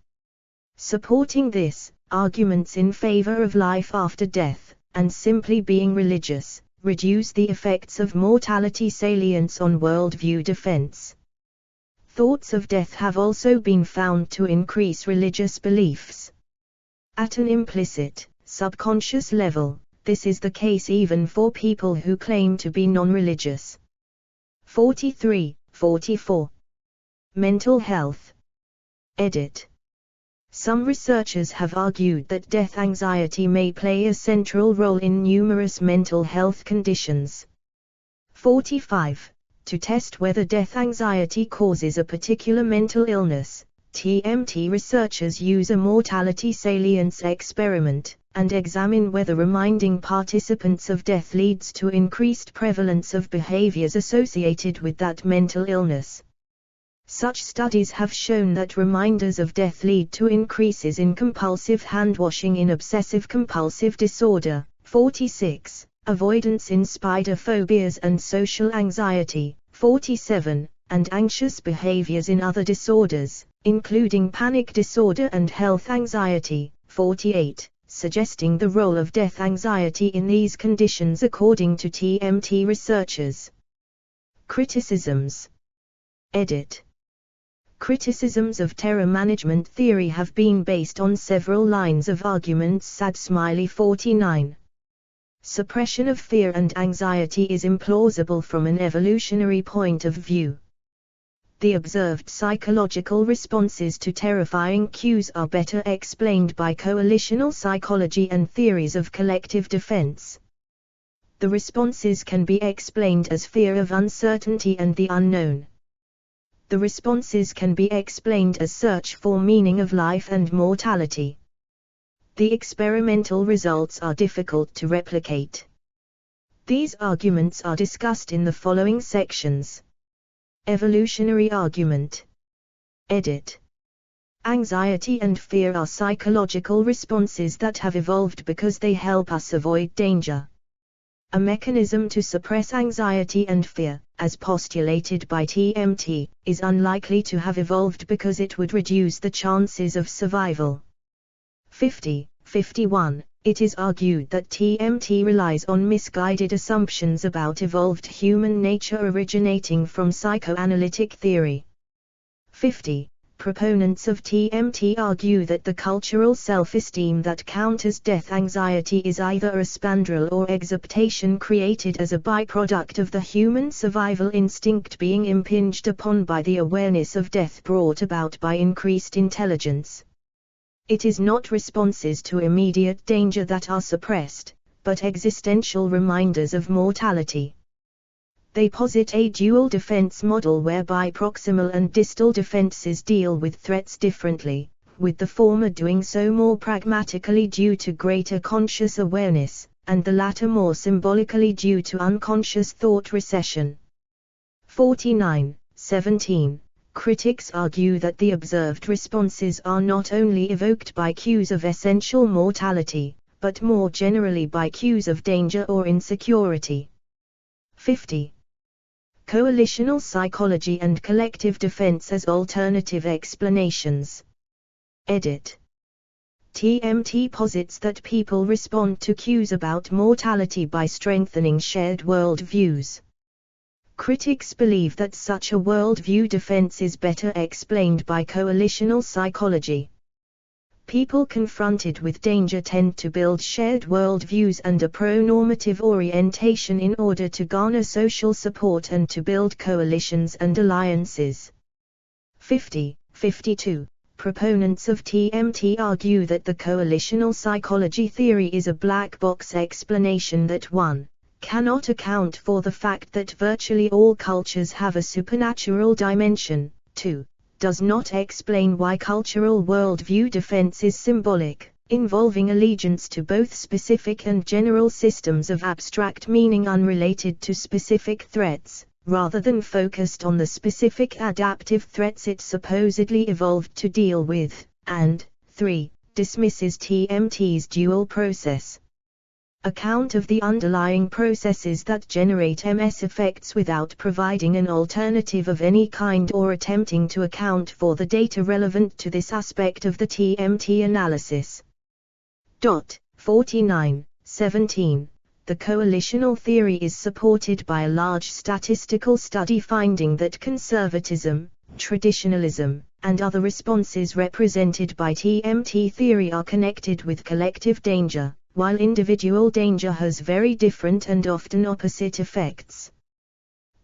Supporting this, arguments in favor of life after death, and simply being religious, reduce the effects of mortality salience on worldview defense. Thoughts of death have also been found to increase religious beliefs. At an implicit, subconscious level, this is the case even for people who claim to be non-religious. 44. Mental health. Edit. Some researchers have argued that death anxiety may play a central role in numerous mental health conditions. 45. To test whether death anxiety causes a particular mental illness, TMT researchers use a mortality salience experiment, and examine whether reminding participants of death leads to increased prevalence of behaviors associated with that mental illness. Such studies have shown that reminders of death lead to increases in compulsive hand-washing in obsessive-compulsive disorder, 46, avoidance in spider phobias and social anxiety, 47, and anxious behaviors in other disorders, including panic disorder and health anxiety, 48, suggesting the role of death anxiety in these conditions according to TMT researchers. Criticisms. Edit. Criticisms of terror management theory have been based on several lines of arguments. Sad Smiley 49. Suppression of fear and anxiety is implausible from an evolutionary point of view. The observed psychological responses to terrifying cues are better explained by coalitional psychology and theories of collective defense. The responses can be explained as fear of uncertainty and the unknown. The responses can be explained as search for meaning of life and mortality. The experimental results are difficult to replicate. These arguments are discussed in the following sections. Evolutionary argument. Edit. Anxiety and fear are psychological responses that have evolved because they help us avoid danger. A mechanism to suppress anxiety and fear, as postulated by TMT, is unlikely to have evolved because it would reduce the chances of survival. 51. It is argued that TMT relies on misguided assumptions about evolved human nature originating from psychoanalytic theory. 50. Proponents of TMT argue that the cultural self-esteem that counters death anxiety is either a spandrel or exaptation created as a byproduct of the human survival instinct being impinged upon by the awareness of death brought about by increased intelligence. It is not responses to immediate danger that are suppressed, but existential reminders of mortality. They posit a dual defense model whereby proximal and distal defenses deal with threats differently, with the former doing so more pragmatically due to greater conscious awareness, and the latter more symbolically due to unconscious thought recession. 49.17. Critics argue that the observed responses are not only evoked by cues of essential mortality, but more generally by cues of danger or insecurity. 50. Coalitional psychology and collective defense as alternative explanations. Edit. TMT posits that people respond to cues about mortality by strengthening shared worldviews. Critics believe that such a worldview defense is better explained by coalitional psychology. People confronted with danger tend to build shared worldviews and a pro-normative orientation in order to garner social support and to build coalitions and alliances. 52. Proponents of TMT argue that the coalitional psychology theory is a black box explanation that 1. Cannot account for the fact that virtually all cultures have a supernatural dimension, 2. Does not explain why cultural worldview defense is symbolic, involving allegiance to both specific and general systems of abstract meaning unrelated to specific threats, rather than focused on the specific adaptive threats it supposedly evolved to deal with, and 3. Dismisses TMT's dual process account of the underlying processes that generate MS effects without providing an alternative of any kind or attempting to account for the data relevant to this aspect of the TMT analysis. 49.17. The coalitional theory is supported by a large statistical study finding that conservatism, traditionalism, and other responses represented by TMT theory are connected with collective danger, while individual danger has very different and often opposite effects.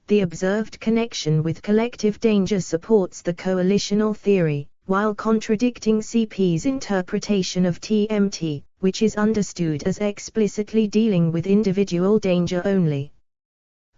The observed connection with collective danger supports the coalitional theory, while contradicting CP's interpretation of TMT, which is understood as explicitly dealing with individual danger only.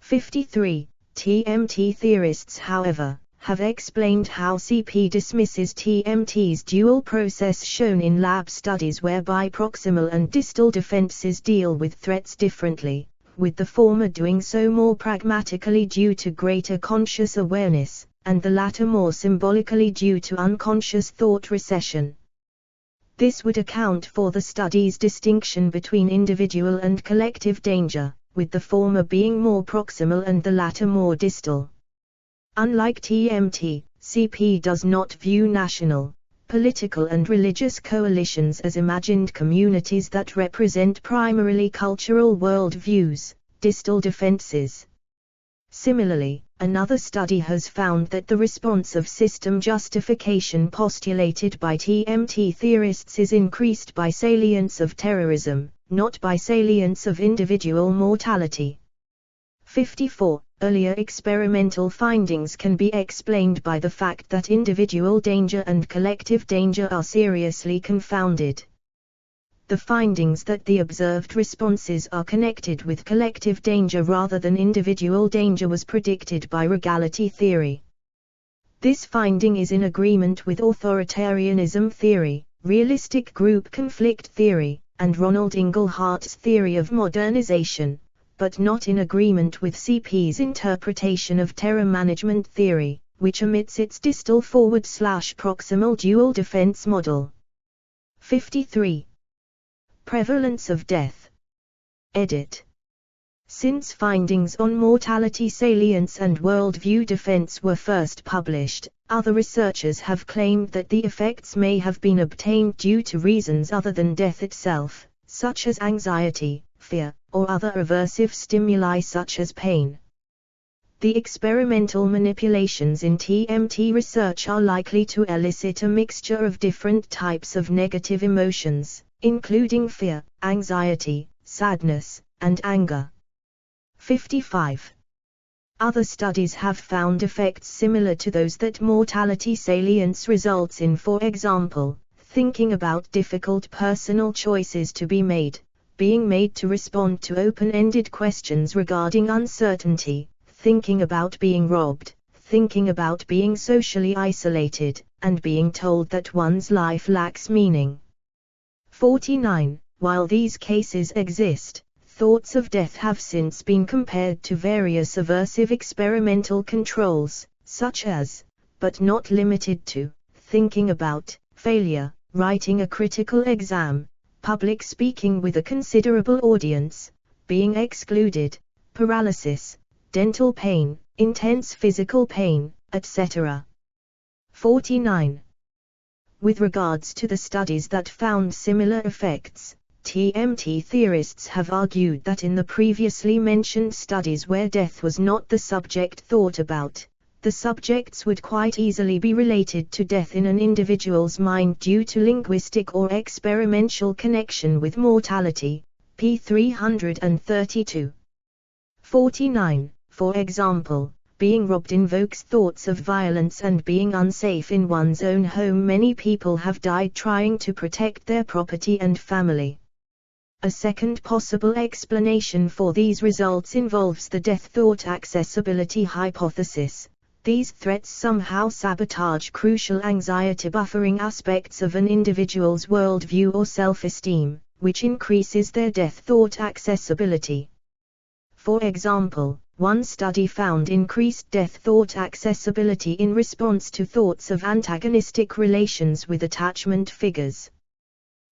53. TMT theorists, however, have explained how CP dismisses TMT's dual process shown in lab studies whereby proximal and distal defenses deal with threats differently, with the former doing so more pragmatically due to greater conscious awareness, and the latter more symbolically due to unconscious thought recession. This would account for the study's distinction between individual and collective danger, with the former being more proximal and the latter more distal. Unlike TMT, CP does not view national, political and religious coalitions as imagined communities that represent primarily cultural worldviews, distal defenses. Similarly, another study has found that the response of system justification postulated by TMT theorists is increased by salience of terrorism, not by salience of individual mortality. 54. Earlier experimental findings can be explained by the fact that individual danger and collective danger are seriously confounded. The findings that the observed responses are connected with collective danger rather than individual danger was predicted by regality theory. This finding is in agreement with authoritarianism theory, realistic group conflict theory, and Ronald Inglehart's theory of modernization, but not in agreement with CP's interpretation of terror management theory, which omits its distal forward/proximal dual defense model. 53. Prevalence of death. Edit. Since findings on mortality salience and worldview defense were first published, other researchers have claimed that the effects may have been obtained due to reasons other than death itself, such as anxiety, fear, or other aversive stimuli such as pain. The experimental manipulations in TMT research are likely to elicit a mixture of different types of negative emotions, including fear, anxiety, sadness, and anger. 55. Other studies have found effects similar to those that mortality salience results in, for example, thinking about difficult personal choices to be made, being made to respond to open-ended questions regarding uncertainty, thinking about being robbed, thinking about being socially isolated, and being told that one's life lacks meaning. 49. While these cases exist, thoughts of death have since been compared to various aversive experimental controls, such as, but not limited to, thinking about failure, writing a critical exam, public speaking with a considerable audience, being excluded, paralysis, dental pain, intense physical pain, etc. 49. With regards to the studies that found similar effects, TMT theorists have argued that in the previously mentioned studies where death was not the subject thought about, the subjects would quite easily be related to death in an individual's mind due to linguistic or experimental connection with mortality. P. 332. 49. For example, being robbed invokes thoughts of violence and being unsafe in one's own home. Many people have died trying to protect their property and family. A second possible explanation for these results involves the death thought accessibility hypothesis. These threats somehow sabotage crucial anxiety buffering aspects of an individual's worldview or self-esteem, which increases their death thought accessibility. For example, one study found increased death thought accessibility in response to thoughts of antagonistic relations with attachment figures.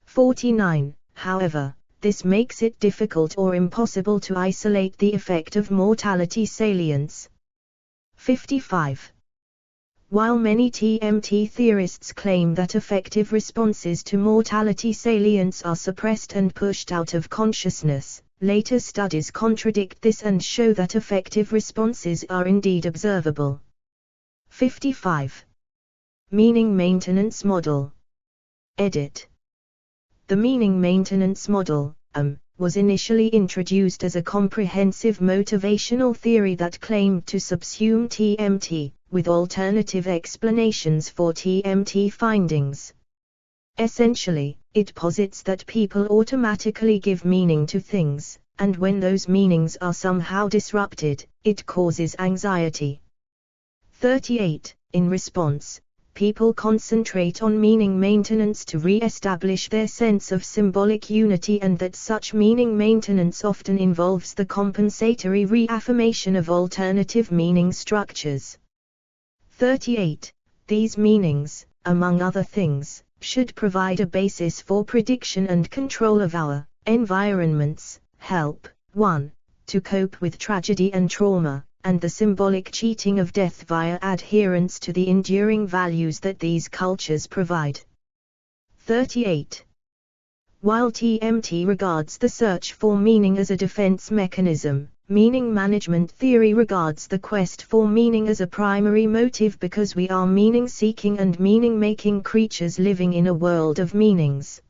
49. However, this makes it difficult or impossible to isolate the effect of mortality salience. 55. While many TMT theorists claim that effective responses to mortality salience are suppressed and pushed out of consciousness, later studies contradict this and show that effective responses are indeed observable. 55. Meaning maintenance model. Edit. The meaning maintenance model, was initially introduced as a comprehensive motivational theory that claimed to subsume TMT, with alternative explanations for TMT findings. Essentially, it posits that people automatically give meaning to things, and when those meanings are somehow disrupted, it causes anxiety. 38. In response, people concentrate on meaning maintenance to re-establish their sense of symbolic unity, and that such meaning maintenance often involves the compensatory reaffirmation of alternative meaning structures. 38. These meanings, among other things, should provide a basis for prediction and control of our environments, help 1. To cope with tragedy and trauma, and the symbolic cheating of death via adherence to the enduring values that these cultures provide. 38. While TMT regards the search for meaning as a defense mechanism, meaning management theory regards the quest for meaning as a primary motive, because we are meaning-seeking and meaning-making creatures living in a world of meanings.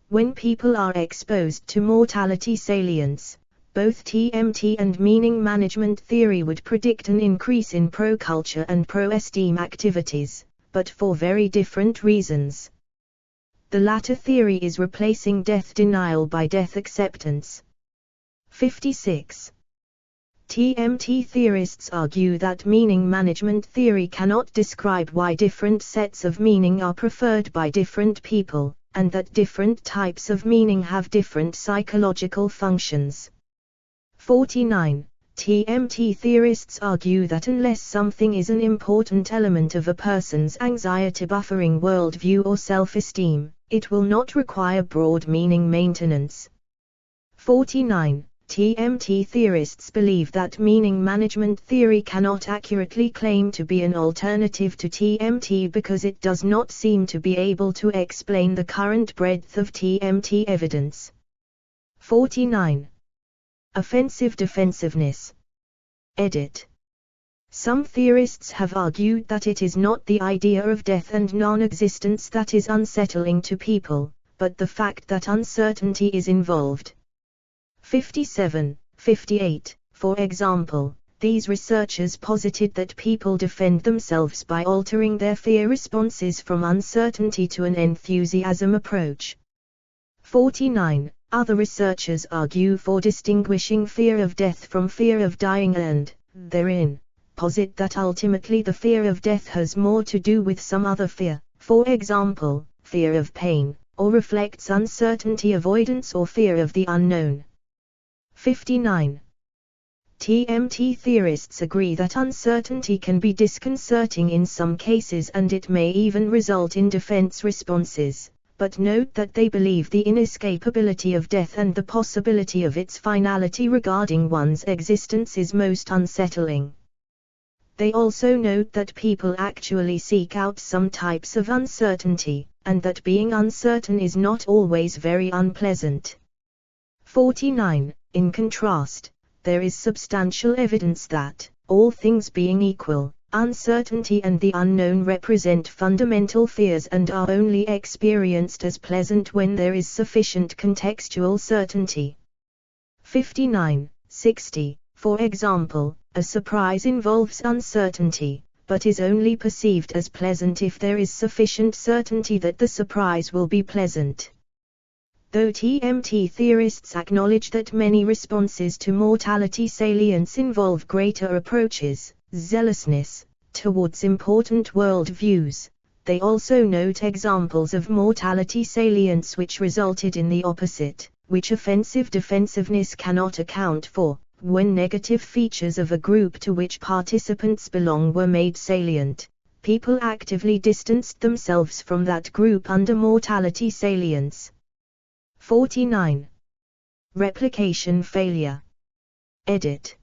When people are exposed to mortality salience, both TMT and meaning management theory would predict an increase in pro-culture and pro-esteem activities, but for very different reasons. The latter theory is replacing death denial by death acceptance. 56. TMT theorists argue that meaning management theory cannot describe why different sets of meaning are preferred by different people, and that different types of meaning have different psychological functions. 49. TMT theorists argue that unless something is an important element of a person's anxiety buffering worldview or self-esteem, it will not require broad meaning maintenance. 49. TMT theorists believe that meaning management theory cannot accurately claim to be an alternative to TMT because it does not seem to be able to explain the current breadth of TMT evidence. 49. Offensive defensiveness. Edit. Some theorists have argued that it is not the idea of death and non-existence that is unsettling to people, but the fact that uncertainty is involved. 57, 58. For example, these researchers posited that people defend themselves by altering their fear responses from uncertainty to an enthusiasm approach. 49. Other researchers argue for distinguishing fear of death from fear of dying and, therein, posit that ultimately the fear of death has more to do with some other fear, for example, fear of pain, or reflects uncertainty avoidance or fear of the unknown. 59. TMT theorists agree that uncertainty can be disconcerting in some cases and it may even result in defense responses, but note that they believe the inescapability of death and the possibility of its finality regarding one's existence is most unsettling. They also note that people actually seek out some types of uncertainty, and that being uncertain is not always very unpleasant. 49. In contrast, there is substantial evidence that, all things being equal, uncertainty and the unknown represent fundamental fears and are only experienced as pleasant when there is sufficient contextual certainty. 59, 60. For example, a surprise involves uncertainty, but is only perceived as pleasant if there is sufficient certainty that the surprise will be pleasant. Though TMT theorists acknowledge that many responses to mortality salience involve greater approaches, zealousness, towards important worldviews, they also note examples of mortality salience which resulted in the opposite, which offensive defensiveness cannot account for, when negative features of a group to which participants belong were made salient. People actively distanced themselves from that group under mortality salience. 49. Replication failure. Edit.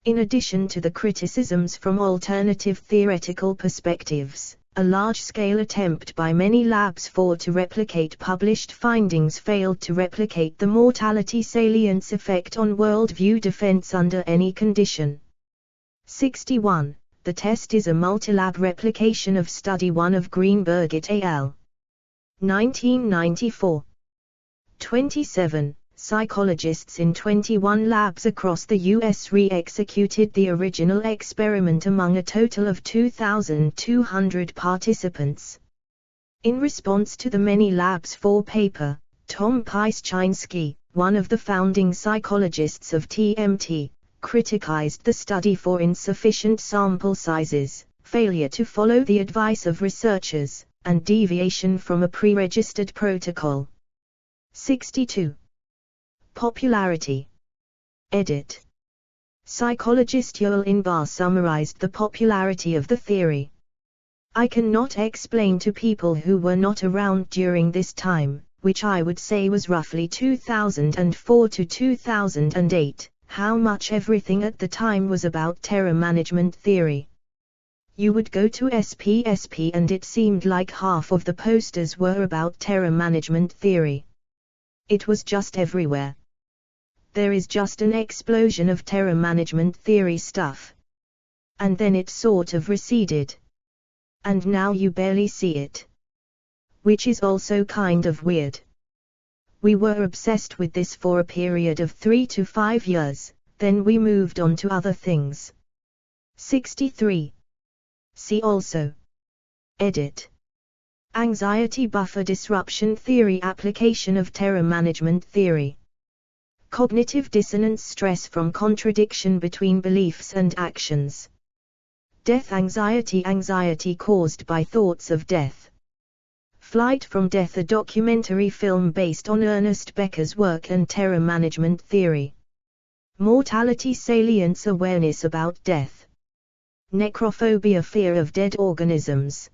In addition to the criticisms from alternative theoretical perspectives, a large-scale attempt by many labs to replicate published findings failed to replicate the mortality salience effect on worldview defense under any condition. 61. The test is a multilab replication of Study 1 of Greenberg et al. 1994. 27. Psychologists in 21 labs across the U.S. re-executed the original experiment among a total of 2,200 participants. In response to the many labs paper, Tom Pieszczynski, one of the founding psychologists of TMT, criticized the study for insufficient sample sizes, failure to follow the advice of researchers, and deviation from a pre-registered protocol. 62. Popularity. Edit. Psychologist Yoel Inbar summarized the popularity of the theory. I cannot explain to people who were not around during this time, which I would say was roughly 2004 to 2008, how much everything at the time was about terror management theory. You would go to SPSP and it seemed like half of the posters were about terror management theory. It was just everywhere. There is just an explosion of terror management theory stuff. And then it sort of receded. And now you barely see it. Which is also kind of weird. We were obsessed with this for a period of 3 to 5 years, then we moved on to other things. 63. See also. Edit. Anxiety buffer disruption theory application of terror management theory. Cognitive dissonance, stress from contradiction between beliefs and actions. Death anxiety, anxiety caused by thoughts of death. Flight from Death, a documentary film based on Ernest Becker's work and terror management theory. Mortality salience, awareness about death. Necrophobia, fear of dead organisms.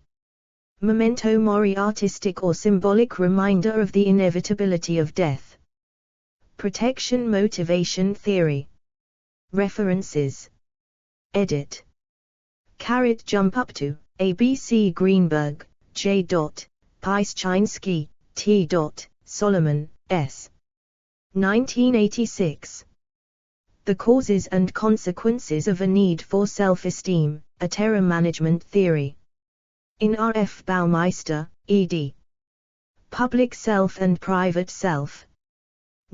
Memento mori, artistic or symbolic reminder of the inevitability of death. Protection motivation theory. References. Edit. Jump up to, ABC Greenberg, J. Pieszczynski, T. Solomon, S. 1986. The Causes and Consequences of a Need for Self-Esteem, a Terror Management Theory. In R. F. Baumeister, ed. Public Self and Private Self.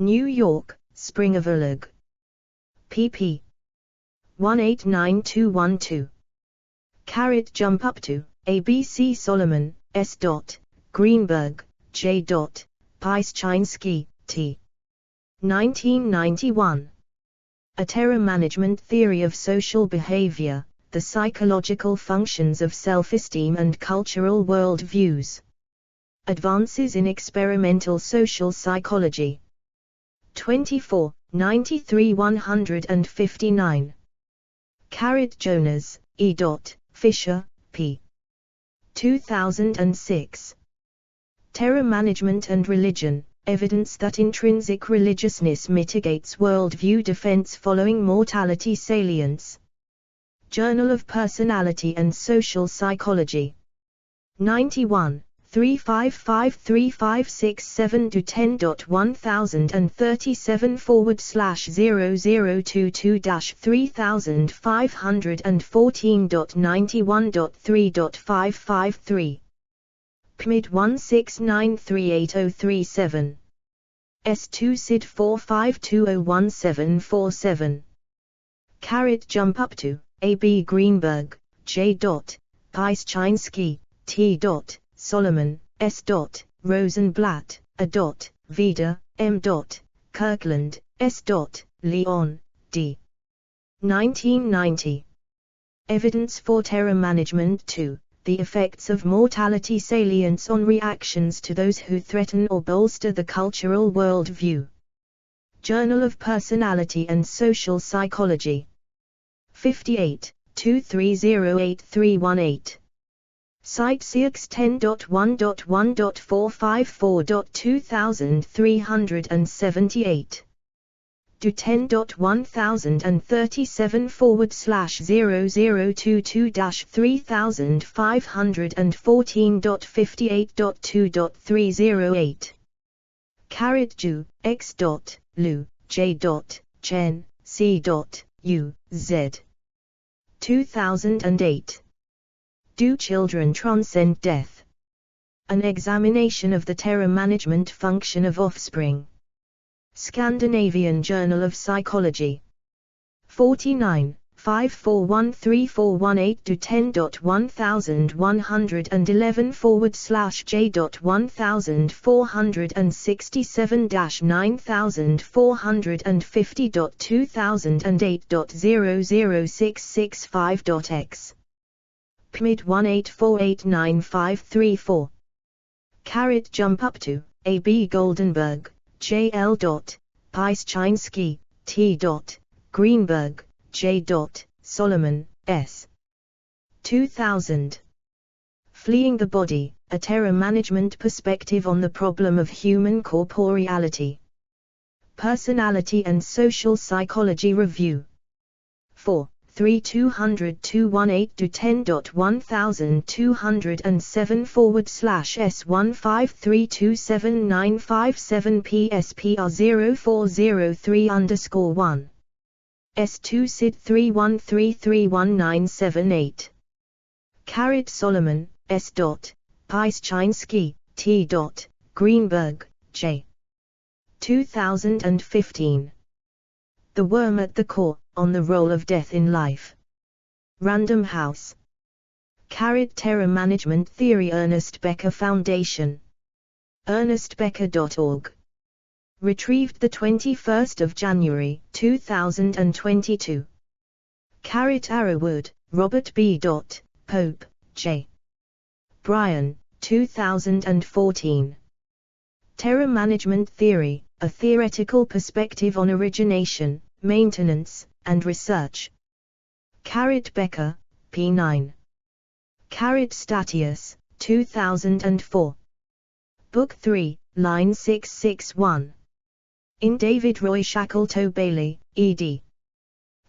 New York, Springer Verlag. pp. 189212. Jump up to, ABC Solomon, S. Greenberg, J. Pieszczynski, T. 1991. A Terror Management Theory of Social Behavior, the Psychological Functions of Self-Esteem and Cultural World Views. Advances in Experimental Social Psychology. 24, 93 159. Jonas, E. Fisher, p. 2006. Terror Management and Religion, Evidence that Intrinsic Religiousness Mitigates Worldview Defense Following Mortality Salience. Journal of Personality and Social Psychology. 91, 3553567 to 10.100022-3514.91.3.553. PMID 169380337. S2 SID 45201747. Jump up to, A.B. Greenberg, J. Pieszczynski, T. Solomon, S. Rosenblatt, A. Vida, M. Kirkland, S. Leon, D. 1990. Evidence for Terror Management 2. The Effects of Mortality Salience on Reactions to Those Who Threaten or Bolster the Cultural Worldview. Journal of Personality and Social Psychology. 58, 230818. Site CX 10.1.1.454.2378. Do 10.1037/0022-3514.58.2.308. Ju, X. Lu, J. Chen, C. U, Z. 2008. Do Children Transcend Death? An Examination of the Terror Management Function of Offspring. Scandinavian Journal of Psychology. 49, 541318 to 10.1467-9450.2008.00665.x. PMID 1848954. Jump up to, A.B. Goldenberg, J.L. Pieszczynski, T. Greenberg, J. Solomon, S. 2000. Fleeing the Body, a Terror Management Perspective on the Problem of Human Corporeality. Personality and Social Psychology Review. 4. 3200-218 to 10.1207/S153279557 PSPR0403_1. S2 SID 31331978. Solomon, S. Pieszczynski, T. Greenberg, J. 2015. The Worm at the Core, on the Role of Death in Life. Random House. Terror Management Theory, Ernest Becker Foundation. ernestbecker.org Retrieved the 21st of January, 2022. Arrowwood, Robert B. Pope, J. Bryan, 2014. Terror Management Theory, a Theoretical Perspective on Origination, Maintenance, and Research. Becker, P9. Statius, 2004. Book 3, Line 661. In David Roy Shackleton-Bailey, ed.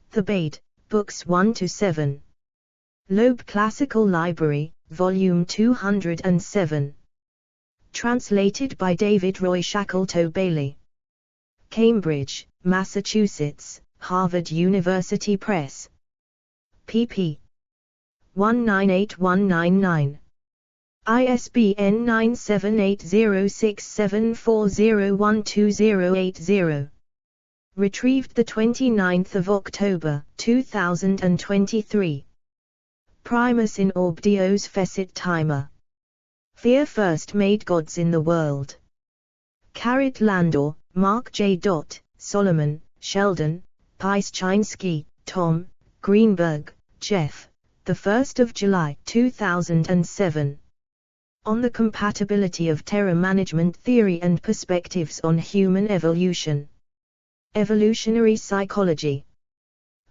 The Bade, Books 1-7. Loeb Classical Library, Volume 207. Translated by David Roy Shackleton-Bailey. Cambridge, Massachusetts, Harvard University Press. pp. 198199. ISBN 9780674012080. Retrieved the 29th of October, 2023. Primus in orb Dios fecit timer. Fear first made gods in the world. Landor, Mark J. Solomon, Sheldon, Pieszczynski, Tom, Greenberg, Jeff, 1 July 2007. On the Compatibility of Terror Management Theory and Perspectives on Human Evolution. Evolutionary Psychology.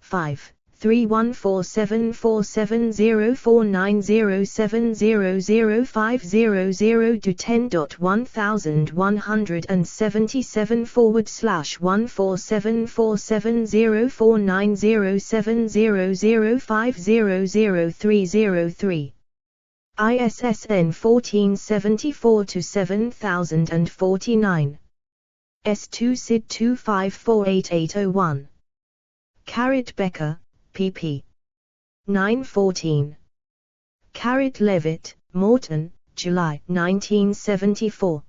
5. 314704090700507407090700500300303. ISSN 1474-7049. S2 SID 2548801. Becker, pp. 914. Levitt, Morton, July 1974.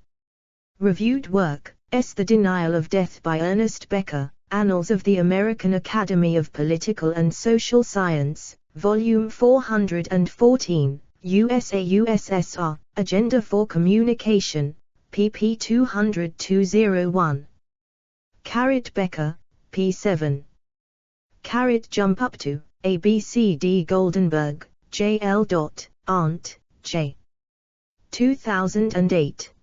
Reviewed work, The Denial of Death by Ernest Becker, Annals of the American Academy of Political and Social Science, Volume 414, USA-USSR, Agenda for Communication, pp 200-201. Becker, p7. Jump Up to, ABCD Goldenberg, J.L. Arndt, J. 2008.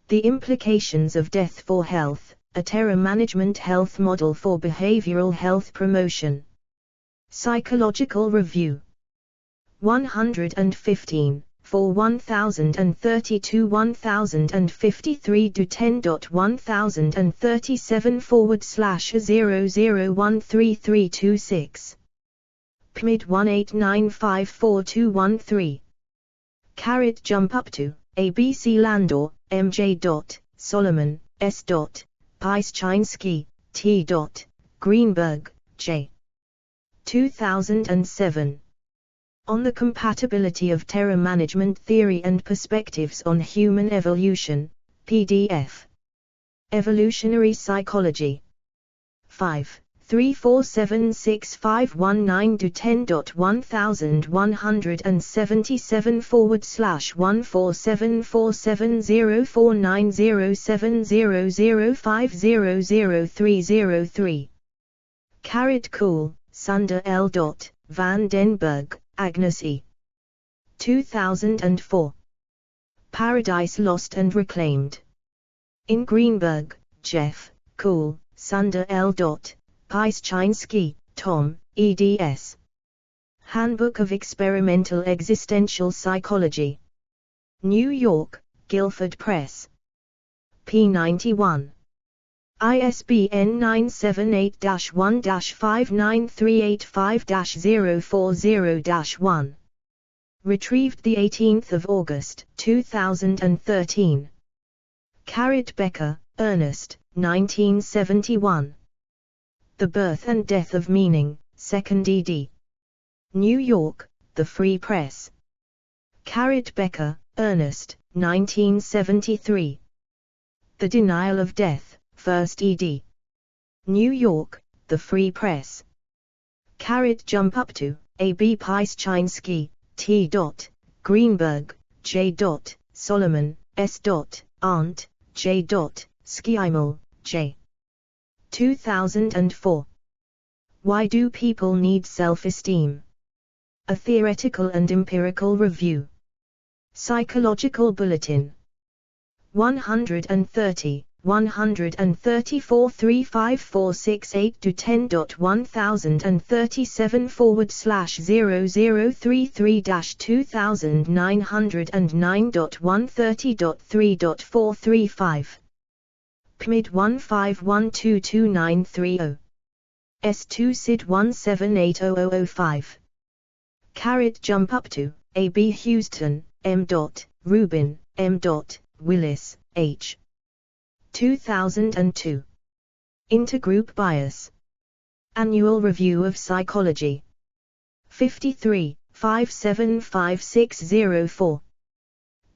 The Implications of Death for Health, a Terror Management Health Model for Behavioral Health Promotion. Psychological Review. 115, for 1032 1053 to 10.1037/00133326. PMID 189542113. Jump Up to, ABC Landor, M.J. Solomon, S. Pieszczynski, T. Greenberg, J. 2007. On the Compatibility of Terror Management Theory and Perspectives on Human Evolution, PDF. Evolutionary Psychology. 5. 3476519 to 10.10144740490700500303. Sunder L. Van den Berg, Agnes E. 2004. Paradise Lost and Reclaimed. In Greenberg, Jeff, Sunder L. Pieszczynski, Tom, eds. Handbook of Experimental Existential Psychology. New York, Guilford Press. p. 91. ISBN 978-1-59385-040-1. Retrieved 18 August 2013. Becker, Ernest, 1971. The Birth and Death of Meaning, 2nd ed. New York, The Free Press. Becker, Ernest, 1973. The Denial of Death, 1st ed. New York, The Free Press. Jump Up to, A.B. Pieszczynski, T. Greenberg, J. Solomon, S. Arndt, J. Schimmel, J. 2004. Why do people need self-esteem? A Theoretical and Empirical Review. Psychological Bulletin. 130, 134 35468 to 10.1033-0033-2909.130.3.435. PMID 1512290. S2 SID 1780005. Jump up to, A.B. Houston, M. Rubin, M. Willis, H. 2002. Intergroup Bias. Annual Review of Psychology. 53, 575604.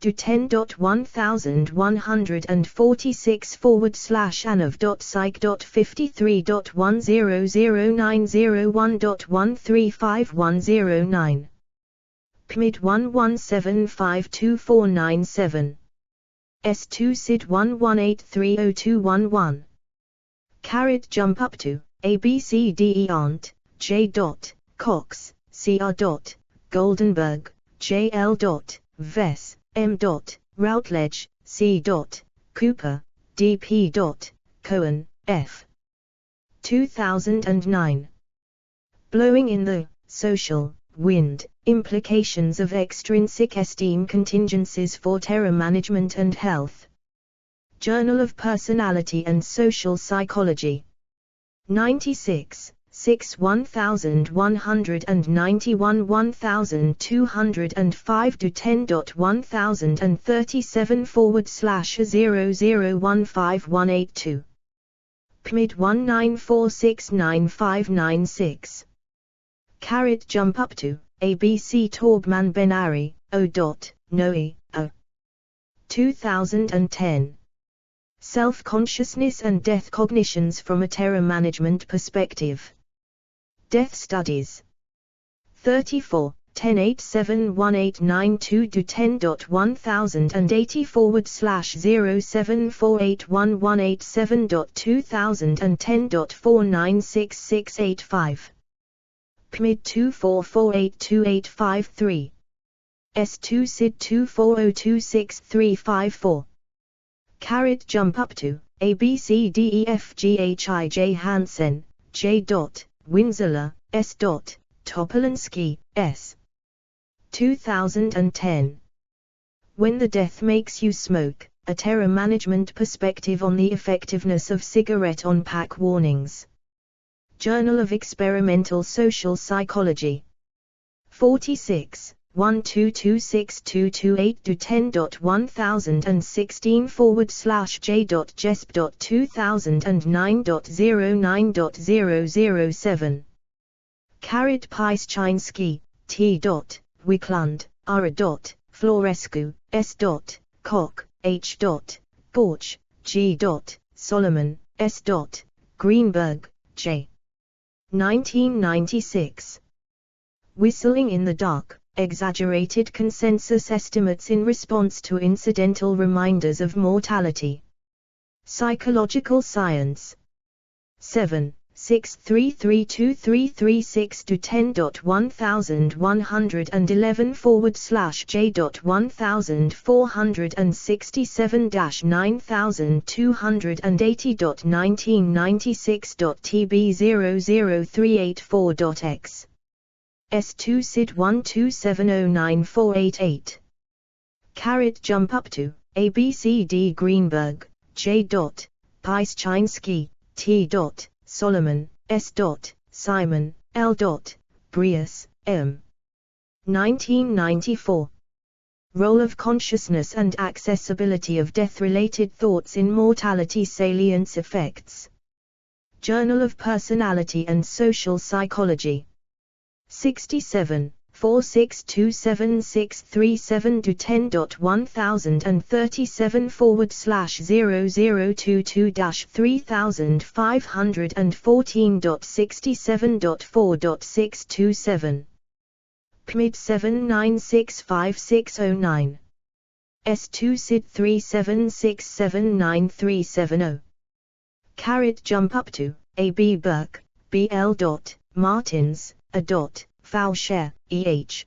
Do 10.1016.Psych.53.1009001.1351009. PMID 117524797. S2 SID 118302111. Jump up to, ABCDE Aunt, J. Cox, CR. Goldenberg, J.L. Vess, M. Routledge, C. Cooper, D.P. Cohen, F. 2009. Blowing in the Social Wind, Implications of Extrinsic Esteem Contingencies for Terror Management and Health. Journal of Personality and Social Psychology. 96, 6 1191 1205 to 10.1037/0015182. PMID 194699596. Jump up to, ABC Taubman Ben-Ari, O. Noe, O. 2010. Self-Consciousness and Death Cognitions from a Terror Management Perspective. Death Studies. 34, 10.871892 to 10.10481187.2010.4966685. PMID 244828553. S2 SID 2402634. Jump up to, ABCDEFGHIJ Hansen, J. Winzler, S. Topolansky, S. 2010. When the Death Makes You Smoke, A Terror Management Perspective on the Effectiveness of Cigarette on-Pack Warnings. Journal of Experimental Social Psychology. 46, 1226228 to 10.1016/J.Jesp.2009.09.007. Pyszczynski, T. Wiklund, R. Florescu, S. Koch, H. Borch, G. Solomon, S. Greenberg, J. 1996. Whistling in the Dark, Exaggerated Consensus Estimates in Response to Incidental Reminders of Mortality. Psychological Science. 7, 6332336 to 10.1014/J.100467-9000-280.1996.TB00384.X. S2 SID 127094888. Jump up to, ABCD Greenberg, J. Pyszczynski, T. Solomon, S. Simon, L. Breus, M. 1994. Role of Consciousness and Accessibility of Death-Related Thoughts in Mortality Salience Effects. Journal of Personality and Social Psychology. 67, 4627637 to 10.1037/0022-3514.67.4.627. PMID 79650609. S2 SID 37679370. Jump up to, A. B. Burke, B. L. Martins, A. Faucher, E. H.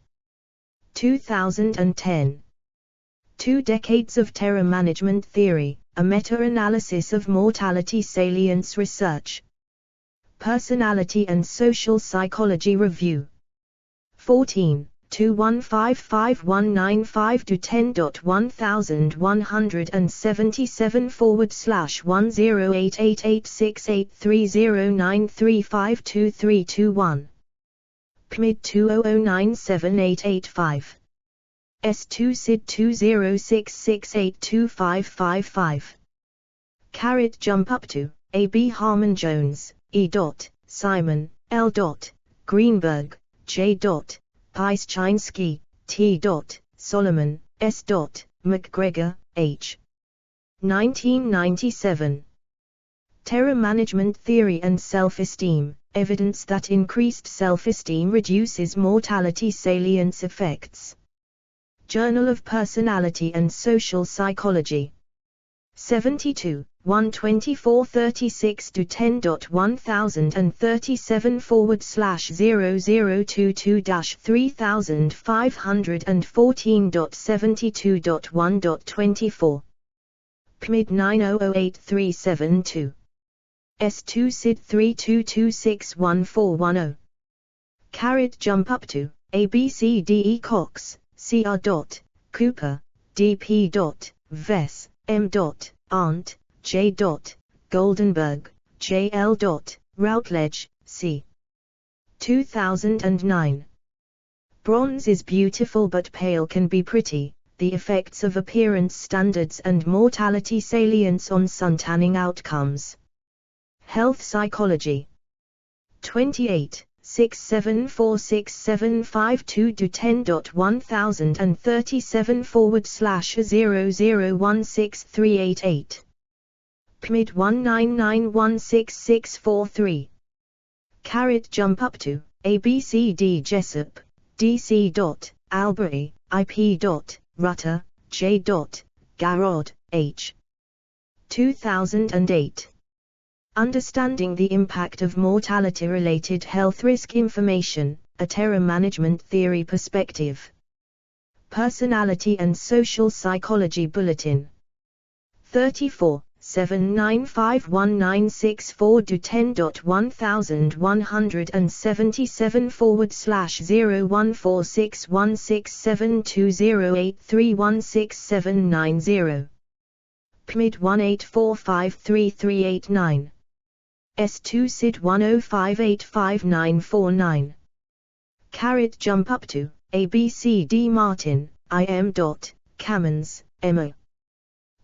2010. 2 Decades of Terror Management Theory, a meta-analysis of mortality salience research. Personality and Social Psychology Review. 14. 2155195 to 10.1177/1088868309352321. PMID 20097885. S2 SID 2066825555. Jump up to, A. B. Harmon Jones, E. Simon, L. Greenberg, J. Pieszczynski, T. Solomon, S. McGregor, H. 1997. Terror Management Theory and Self-Esteem, Evidence that Increased Self-Esteem Reduces Mortality Salience Effects. Journal of Personality and Social Psychology. 72, 12436 to 10.100022-3514.72.1.24. PMID 9008372. S2 SID 32261410. Jump up to, A. B. C. D. E. Cox, C. R. Cooper, D. P. Vess, M. Arndt, J. Goldenberg, J. L. Routledge, C. 2009. Bronze is beautiful but pale can be pretty, the effects of appearance standards and mortality salience on suntanning outcomes. Health Psychology. 28, 6746752 to 10.1037/0016388. PMID 199166643. Jump up to, A. B. C. D. Jessup, D. C. Albury, I. P. Rutter, J. Garrod, H. 2008. Understanding the Impact of Mortality-Related Health Risk Information, a Terror Management Theory Perspective. Personality and Social Psychology Bulletin. 34, 795194 to 10.1177/01461672083167990. PMID 1845339. S2 SID 10585949. Jump up to, A. B. C. D. Martin, I. M. Cammons, Emma.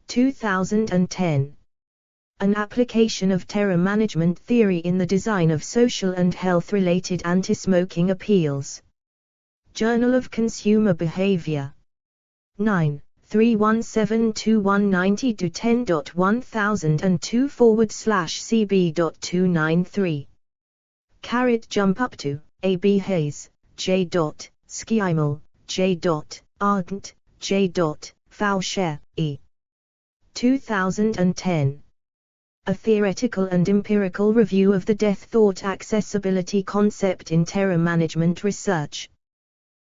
2010. An application of terror management theory in the design of social and health-related anti-smoking appeals. Journal of Consumer Behavior. 9. 317290 to 10.1002/CB.293. Jump up to, A. B. Hayes, J. Skiemel, J. Arndt, J. Faucher, E. 2010. A theoretical and empirical review of the death thought accessibility concept in terror management research.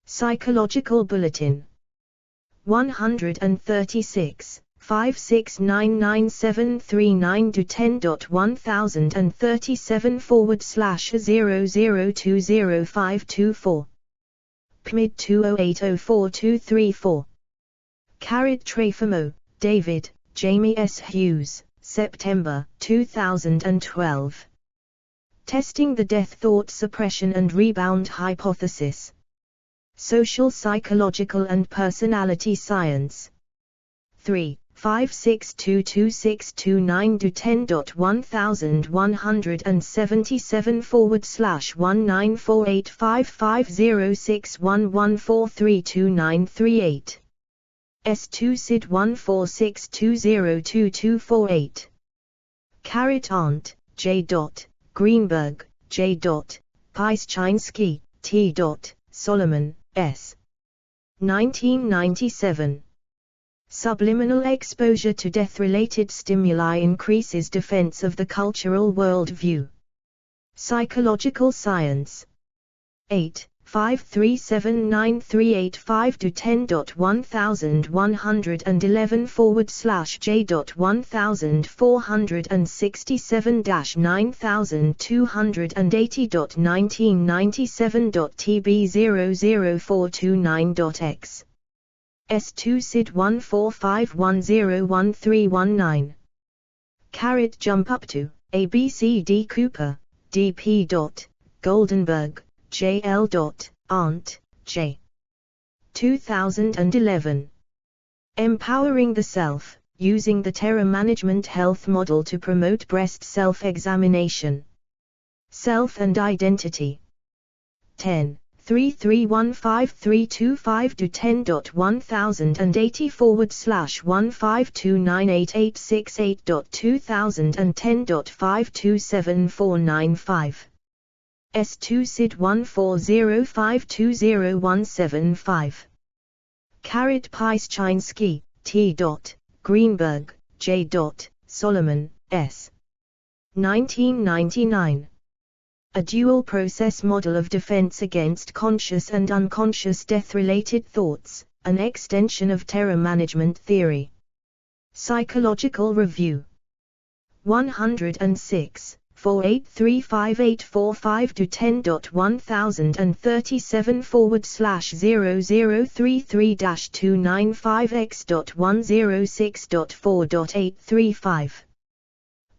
Psychological Bulletin. 136, 5699739 to 10.1037/0020524. PMID 2080424. Trefamo, David, Jamie S. Hughes, September 2012. Testing the Death Thought Suppression and Rebound Hypothesis. Social Psychological and Personality Science. 3, 5622629 to 10.1177/1948550611432938. S2 SID 146202248. Arndt, J. Greenberg, J. Pieszczynski, T. Solomon, S. 1997. Subliminal exposure to death-related stimuli increases defense of the cultural worldview. Psychological science. 8. 5379385-10.1467-9297.tb00429.x. S2 SID 145101319. Jump up to, ABCD Cooper, D.P. Goldenberg, J.L. Arndt, J. 2011. Empowering the Self, Using the Terror Management Health Model to Promote Breast Self-Examination. Self and Identity. 10. 3315325-10.108568.2010.527495. S2 SID 140520175. Pieszczyński, T. Greenberg, J. Solomon, S. 1999. A dual process model of defense against conscious and unconscious death-related thoughts, an extension of terror management theory. Psychological Review. 106. 4835845210.1033-295x.106.4.835.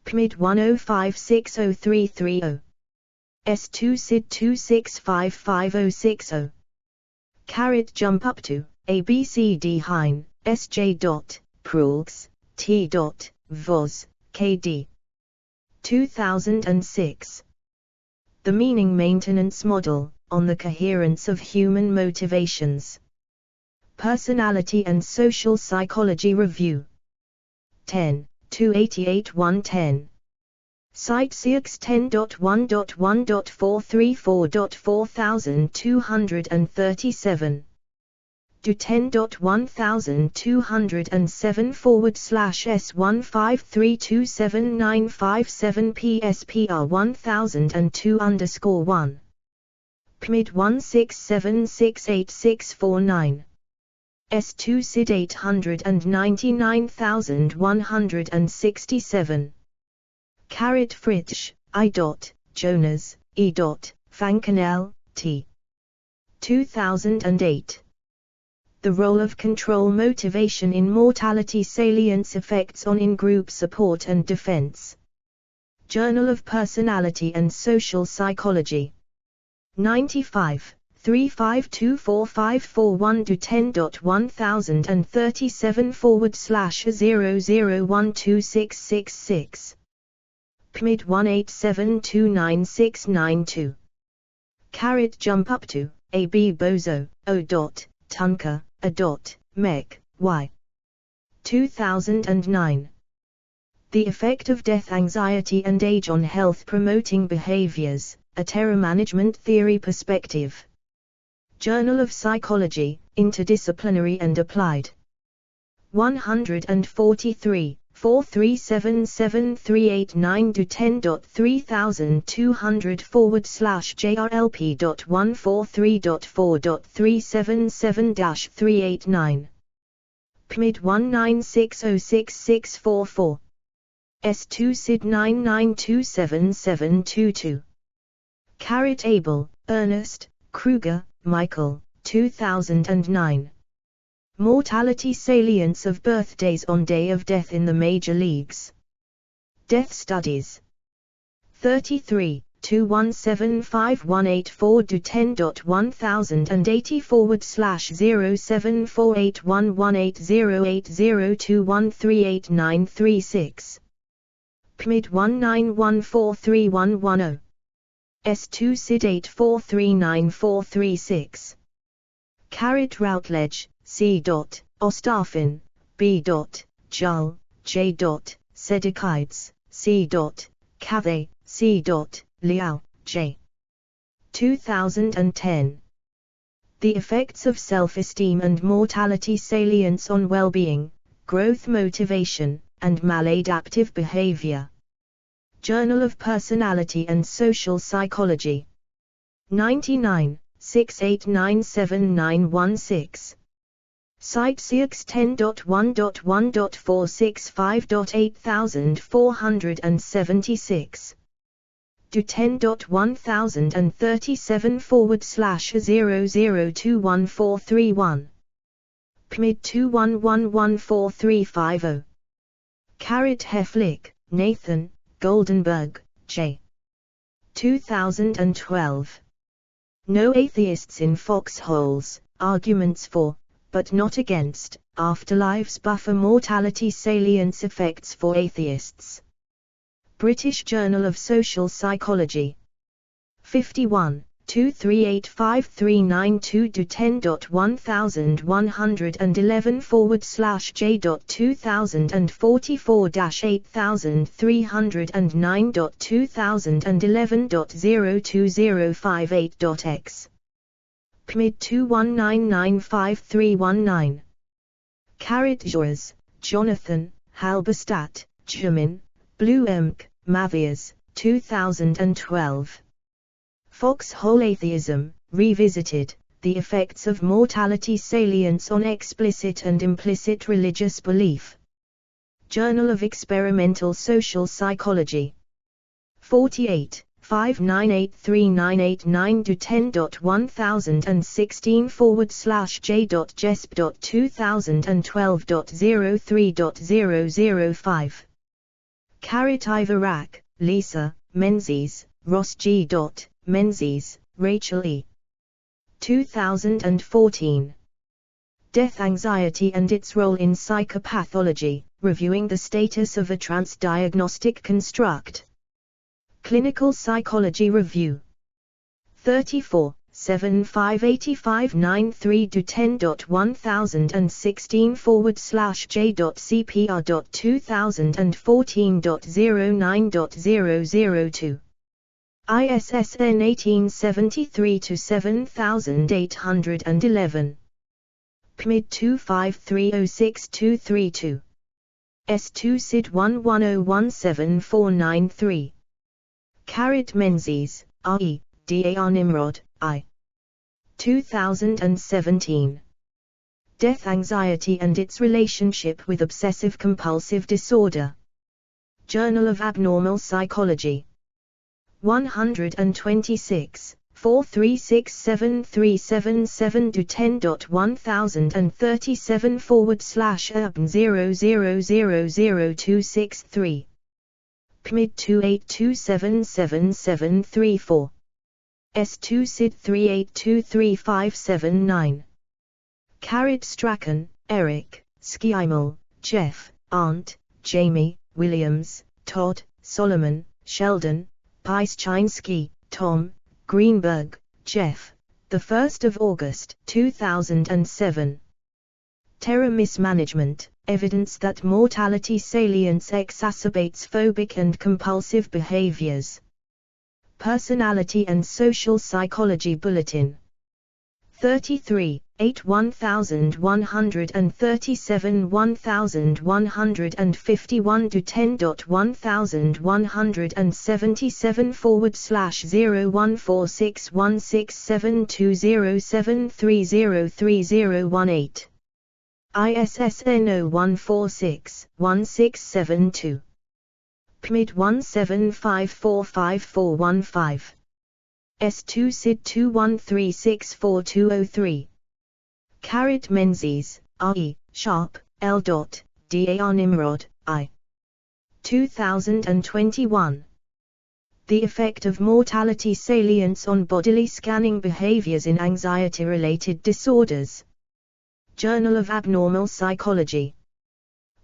PMID 1056030. S2 SID 26555060. Jump up to, ABCD Hein, S.J. Prulks, T. Voz, K.D. 2006. The Meaning Maintenance Model, on the Coherence of Human Motivations. Personality and Social Psychology Review. 10. 288-110. Site CX 10.1.1.434.4237. Do 10.1200/S153279557 PSPR 1002_1. PMID 167686649. S2 SID 899167. Fritsch, I. Jonas, E. Fankenel, T. 2008. The Role of Control Motivation in Mortality Salience Effects on In-Group Support and Defense. Journal of Personality and Social Psychology. 95. 3524541 do 10.1037/0012666. PMID 187296992. Jump up to, A.B. Bozo, O. Tunker, A. Mech, Y. 2009. The Effect of Death Anxiety and Age on Health-Promoting Behaviors, A Terror Management Theory Perspective. Journal of Psychology, Interdisciplinary and Applied. 143. 4377389 do 10.3200/JRLP.143.4.377-389. PMID 196066644. S2 SID 9927722. Abel, Ernest, Kruger, Michael, 2009. Mortality Salience of Birthdays on Day of Death in the Major Leagues. Death Studies. 33. 2175184 do 10.1084/074811808021389336. PMID 191431110. S2 SID 8439436. Routledge, C. Ostafin, B. Jull, J. Sedikides, C. Cathay, C. Liao, J. 2010. The Effects of Self-Esteem and Mortality Salience on Well-Being, Growth Motivation, and Maladaptive Behavior. Journal of Personality and Social Psychology. 99, 6897916. Site CX10.1.1.465.8476. Do 10.1037/00214331. PMID 2111430. Heflick, Nathan, Goldenberg, J. 2012. No Atheists in Foxholes, Arguments for, but not against, Afterlife's Buffer Mortality Salience Effects for Atheists. British Journal of Social Psychology. 51, 2385392 do 10.1011/j.2044-8039.2011.02058.x. PMID 219953119. Jures, Jonathan, Halberstadt, Jumin, Blue Mavias, 2012. Foxhole Atheism, Revisited, The Effects of Mortality Salience on Explicit and Implicit Religious Belief. Journal of Experimental Social Psychology. 48, 5983989 do 10.1016.j.jesp.2012.03.005. Ivarak, Lisa, Menzies, Ross G. Menzies, Rachel E. 2014. Death Anxiety and Its Role in Psychopathology, Reviewing the Status of a Transdiagnostic Construct. Clinical Psychology Review. 34, 758593 do 10.1016/j.cpr.2014.09.002. ISSN 1873-7811. PMID 253062232. S2 SID 11017493. Menzies, R.E., D.A.R. Nimrod, I. 2017. Death Anxiety and Its Relationship with Obsessive-Compulsive Disorder. Journal of Abnormal Psychology. 126, 4367377 do 10.1037/urban0000263. PMID 282777734. S2 SID 38235579. Strachan, Eric, Skiimel, Jeff, Arndt, Jamie, Williams, Todd, Solomon, Sheldon, Pieszczynski, Tom, Greenberg, Jeff, 1 August 2007. Terror Mismanagement, Evidence that Mortality Salience Exacerbates Phobic and Compulsive Behaviors. Personality and Social Psychology Bulletin. 33, 8 1137 1151 do 10.101177/014616720730303018. ISSN 0146-1672. PMID 175454415. S2 SID 21364203. Menzies, R.E., Sharp, L. D.A.R. Nimrod, I. 2021. The Effect of Mortality Salience on Bodily Scanning Behaviors in Anxiety-Related Disorders. Journal of Abnormal Psychology.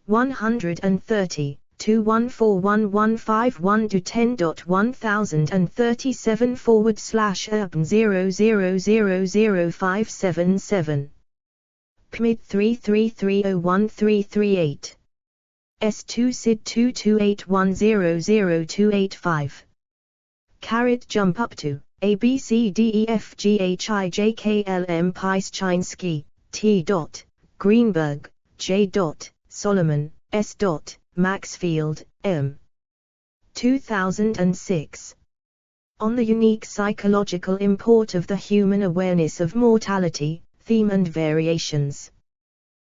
130, 214151 do 10.1037/urban0000577. PMID 333013338. S2 SID 2281000285. Jump up to, A B C D E F G H I J K L M Pieszczynski, T. Greenberg, J. Solomon, S. Maxfield, M. 2006. On the unique psychological import of the human awareness of mortality, theme and variations.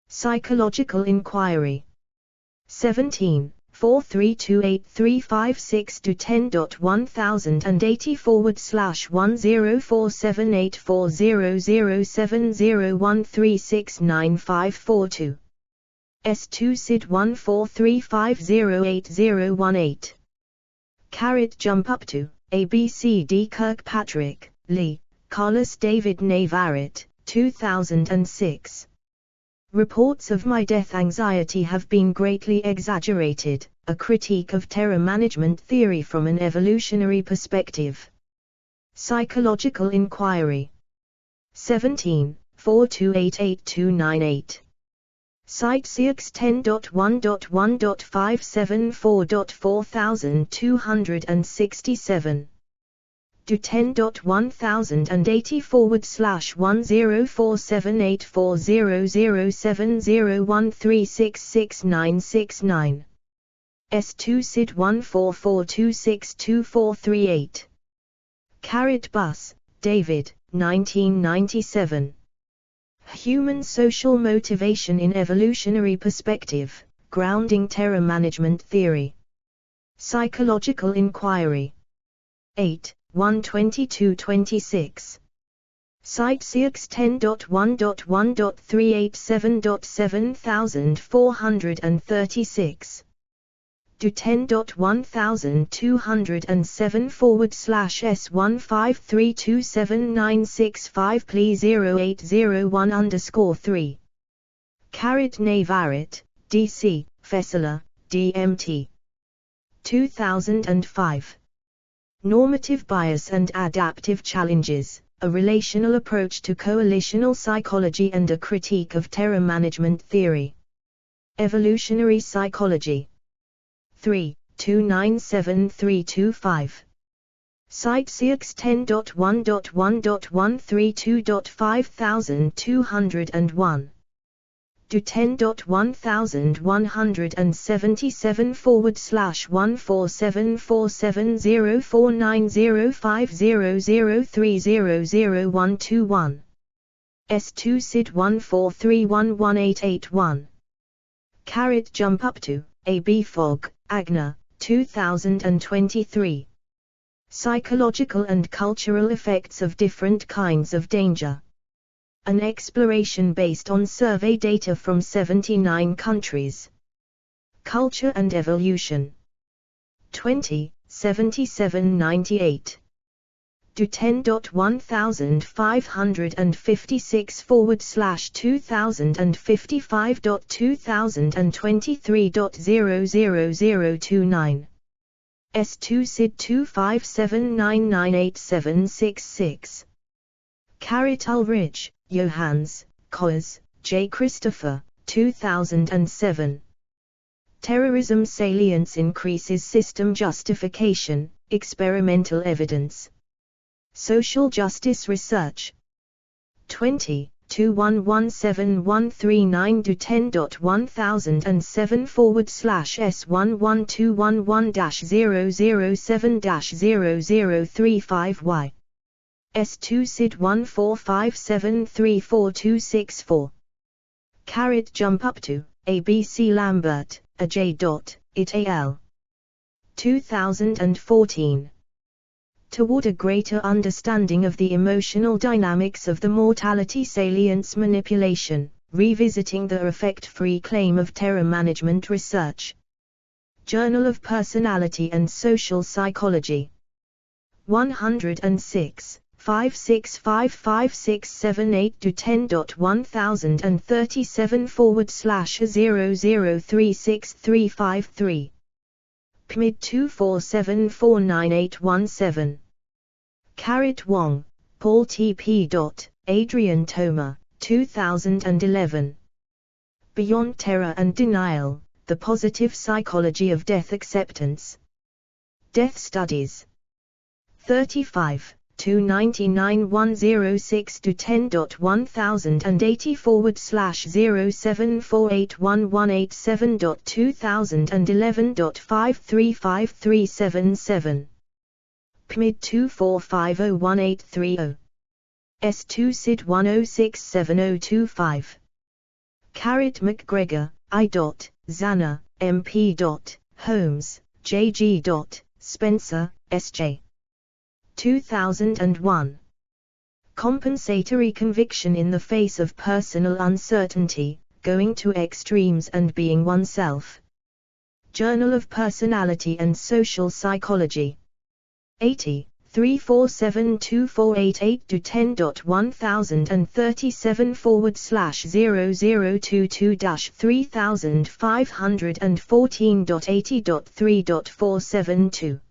Psychological Inquiry. 17. 4328356 to 10.1080/104708400701369542. S2 SID 1435088018. Jump up to ABCD Kirkpatrick, Lee, Carlos David Navarrete, 2006. Reports of my death anxiety have been greatly exaggerated, a critique of terror management theory from an evolutionary perspective. Psychological Inquiry. 17. 4288298. Site CX 10.1.1.574.4267. Do 10.1084/104784007013666969. S2 SID 1442622438. Buss, David, 1997. Human Social Motivation in Evolutionary Perspective, Grounding Terror Management Theory. Psychological Inquiry. 8. 12226. Site CX 10.1.1.387.7436. Do 10.1012/S1532796 please 0801_3. Navarrete, D.C., Fessler, D.M.T. 2005. Normative Bias and Adaptive Challenges, a Relational Approach to Coalitional Psychology and a Critique of Terror Management Theory. Evolutionary Psychology. 3. 297325. Site CX 10.1.1.132.5201. Do 10.1.147/1474704905003000121. S2 SID 14311881. Jump up to A.B. Fogg, Agna, 2023. Psychological and Cultural Effects of Different Kinds of Danger. An exploration based on survey data from 79 countries. Culture and Evolution. 20, 7798. Do 10.1556/2055.2023.00029. S2 SID 257998766. Ulrich, Johannes, Coes, J. Christopher, 2007. Terrorism Salience Increases System Justification, Experimental Evidence. Social Justice Research. 20, 211739 do 10.17113-S11211-007-0035Y. S2 SID 1457342664. Jump up to A.B.C. Lambert, A.J. It al. 2014. Toward a greater understanding of the emotional dynamics of the mortality salience manipulation, revisiting the effect-free claim of terror management research. Journal of Personality and Social Psychology. 106. 565568 to 10.1037/0036353. PMID 247499817. Wong, Paul T.P. Adrian Toma, 2011. Beyond Terror and Denial, The Positive Psychology of Death Acceptance. Death Studies. 35, S2748106-10.10801847.2011.5353777. PMID 2450180. S2 SID 1067025. McGregor, I. Zanna, MP. Holmes, J.G. Spencer, S.J. 2001. Compensatory conviction in the face of personal uncertainty, going to extremes and being oneself. Journal of Personality and Social Psychology. 80. 3472488-10.1022-3514.80.3.472.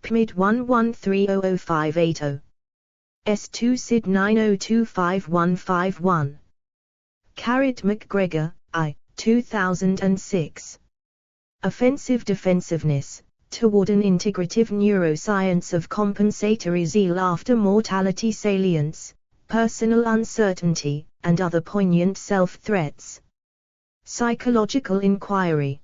PMID 11300580. S2 SID 9025151. McGregor, I. 2006. Offensive Defensiveness, Toward an Integrative Neuroscience of Compensatory Zeal After Mortality Salience, Personal Uncertainty, and Other Poignant Self-Threats. Psychological Inquiry.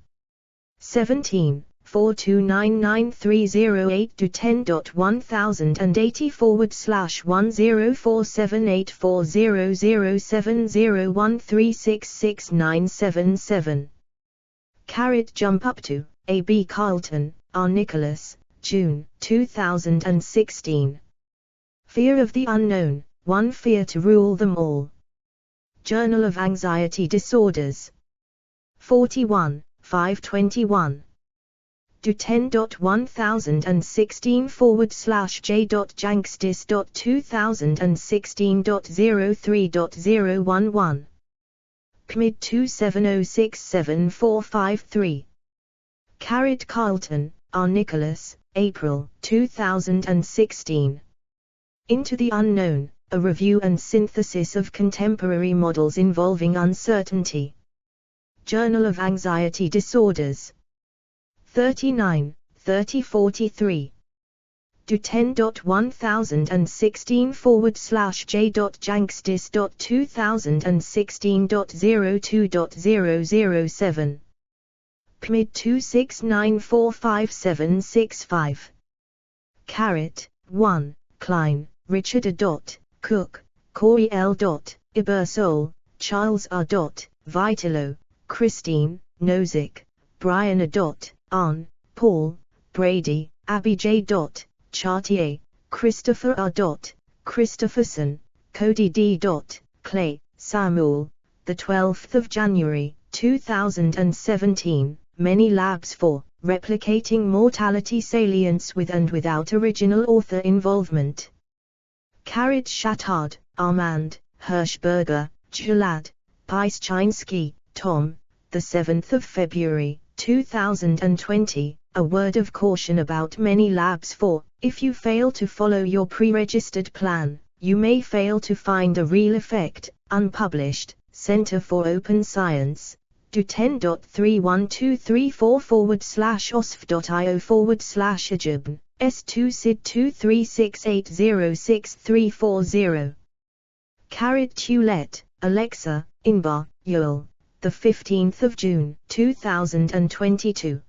17. 4299308-10.108040070013666977. Jump up to, A. B. Carlton, R. Nicholas, June, 2016. Fear of the Unknown, One Fear to Rule Them All. Journal of Anxiety Disorders. 41, 521. Do 10.1016/j.jankstis.2016.03.011. PMID 270674553. Carlton, R. Nicholas, April, 2016. Into the Unknown, a review and synthesis of contemporary models involving uncertainty. Journal of Anxiety Disorders. 39, 3043. Do 10.1016/j.jankstis.2016.02.007. PMID 2694565. 1. Klein, Richard A. Cook, Corey L. Ibersole, Charles R. Vitilo, Christine, Nozick, Brian A. Arn, Paul, Brady, Abby J. Chartier, Christopher R. Christopherson, Cody D. Clay, Samuel, 12 January, 2017, Many Labs for Replicating Mortality Salience with and Without Original Author Involvement. Shattard, Armand, Hirschberger, Jalad, Pieszczynski, Tom, 7 February, 2020, A Word of Caution about Many Labs for, if you fail to follow your pre-registered plan, you may fail to find a real effect, unpublished, Center for Open Science, do 10.31234/osf.io/ajbn, S2 SID 236806340. Tulette, Alexa, Inbar, Yule, 15 June, 2022.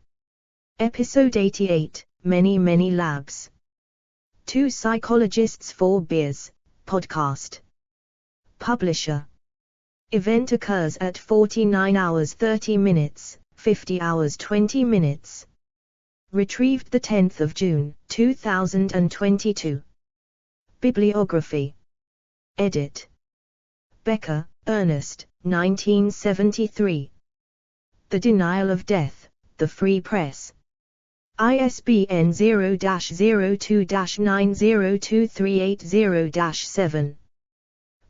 Episode 88, Many Labs. Two Psychologists, 4 Beers, Podcast. Publisher. Event occurs at 49 hours 30 minutes, 50 hours 20 minutes. Retrieved 10 June, 2022. Bibliography. Edit. Becker, Ernest, 1973. The Denial of Death, The Free Press. ISBN 0-02-902380-7.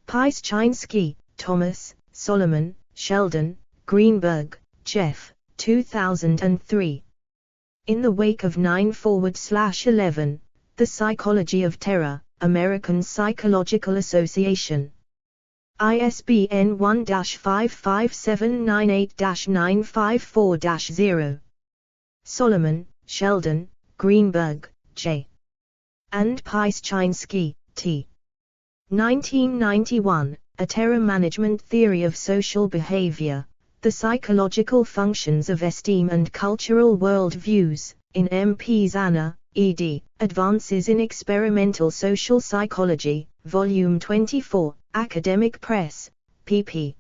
Pieszczynski, Thomas, Solomon, Sheldon, Greenberg, Jeff, 2003. In the Wake of 9/11, The Psychology of Terror, American Psychological Association. ISBN 1-55798-954-0. Solomon, Sheldon, Greenberg, J. and Pyszczynski, T. 1991, A Terror Management Theory of Social Behavior, The Psychological Functions of Esteem and Cultural World Views, in M. P. Zanna, ed., Advances in Experimental Social Psychology, Volume 24, Academic Press, pp.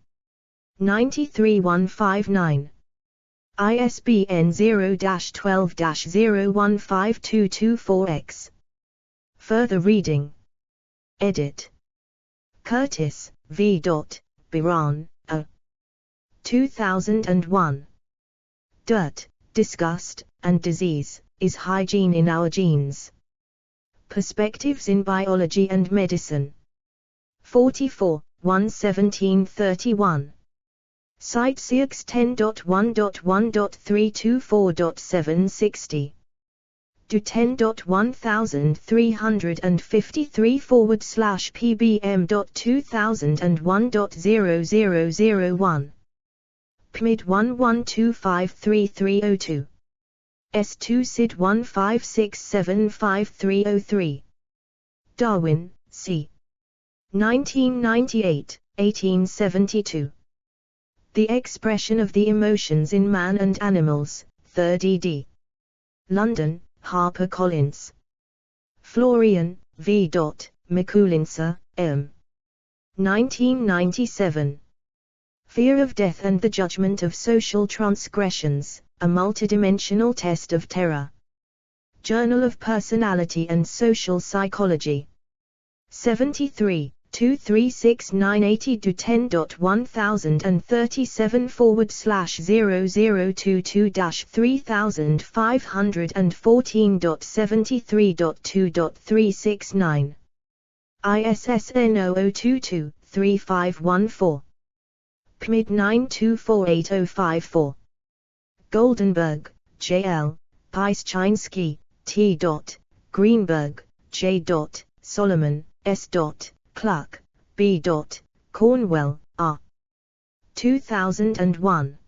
93-159. ISBN 0-12-015224-X. Further reading. Edit. Curtis, V. Biran, A. 2001. Dirt, Disgust, and Disease, Is Hygiene in Our Genes? Perspectives in Biology and Medicine. 44, 11731. Cite CX 10.1.1.324.760. Do 10.1053/pbm.2001.0001. PMID 11253302. S2 SID 15675303. Darwin, C. 1998, 1872. The Expression of the Emotions in Man and Animals, 3rd ed. London, HarperCollins. Florian, V. Mikulinsa, M. 1997. Fear of Death and the Judgment of Social Transgressions, A Multidimensional Test of Terror. Journal of Personality and Social Psychology. 73, 236980 to 10.100022-3514.73.2.369. ISSN 0022-3514. PMID 92480554. Goldenberg, J.L., Pyszczynski, T. Greenberg, J. Solomon, S. Cluck, B. Cornwell, R. 2001.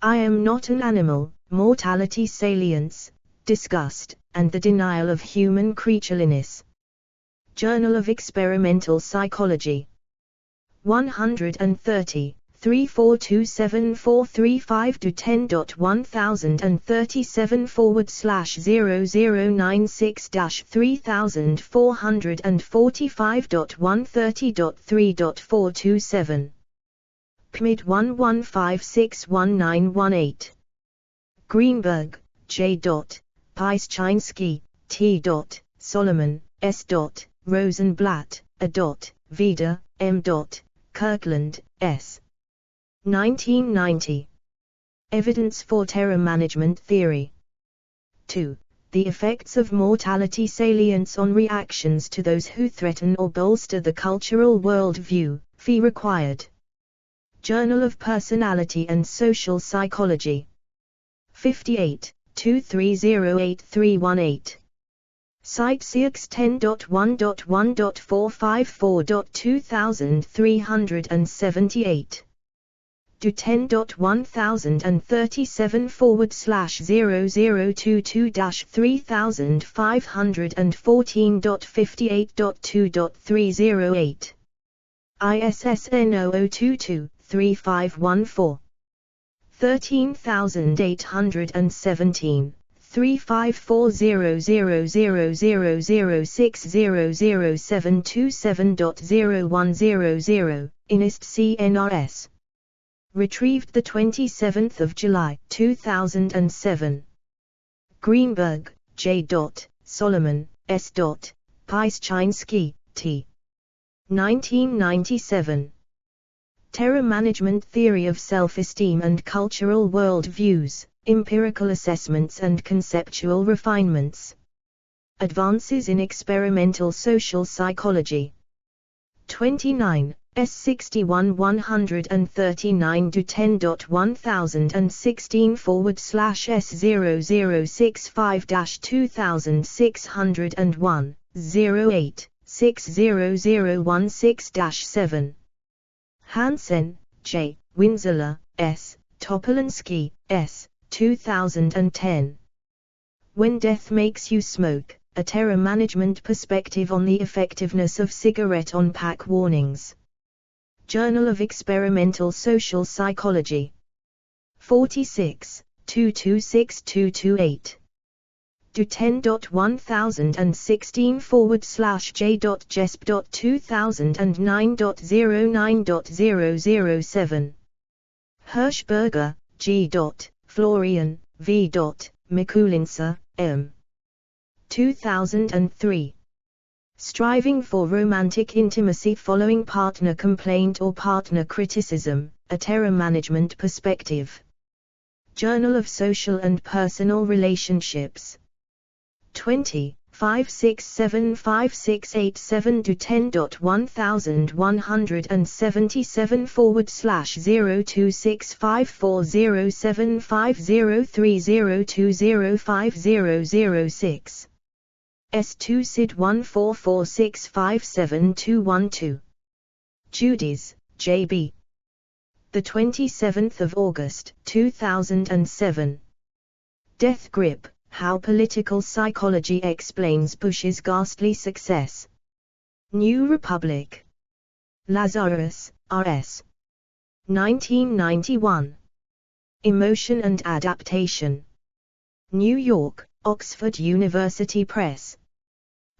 I Am Not an Animal, Mortality Salience, Disgust, and the Denial of Human Creatureliness. Journal of Experimental Psychology. 130, 3427435 to 10.1000-3496-3445.130.3.427. PMID 11561918. Greenberg, J. Pyszczynski, T. Solomon, S. Rosenblatt, A. Vida, M. Kirkland, S. 1990. Evidence for Terror Management Theory. 2. The Effects of Mortality Salience on Reactions to Those Who Threaten or Bolster the Cultural World View, Fee Required. Journal of Personality and Social Psychology. 58, 230818. Cite CX 10.1.1.454.2378. Do 10.1037/0022-3514.58.2.308. ISSN 0022-3514. 13817. 354000006007270.0100, INIST CNRS. Retrieved 27 July 2007. Greenberg, J. Solomon, S. Pyszczynski, T. 1997. Terror Management Theory of Self-Esteem and Cultural World Views, Empirical Assessments and Conceptual Refinements. Advances in Experimental Social Psychology. 29, S61 139 to 10.1016/S0065-2601, 08, 60016-7. Hansen, J., Winzler, S., Topolansky, S., 2010. When Death Makes You Smoke, A Terror Management Perspective on the Effectiveness of Cigarette on-Pack Warnings. Journal of Experimental Social Psychology. 46, 226228. Do 10.1000.jesp.2009.09.007. Hirschberger, G. Florian, V. Mikulinsa, M. 2003. Striving for Romantic Intimacy Following Partner Complaint or Partner Criticism, A Terror Management Perspective. Journal of Social and Personal Relationships. 20, 5675687 to 10.1000.02654075030205006. S2 SID 144657212. Judies, J.B. The 27th of August, 2007. Death Grip: How Political Psychology Explains Bush's Ghastly Success. New Republic. Lazarus, R.S. 1991. Emotion and Adaptation. New York, Oxford University Press.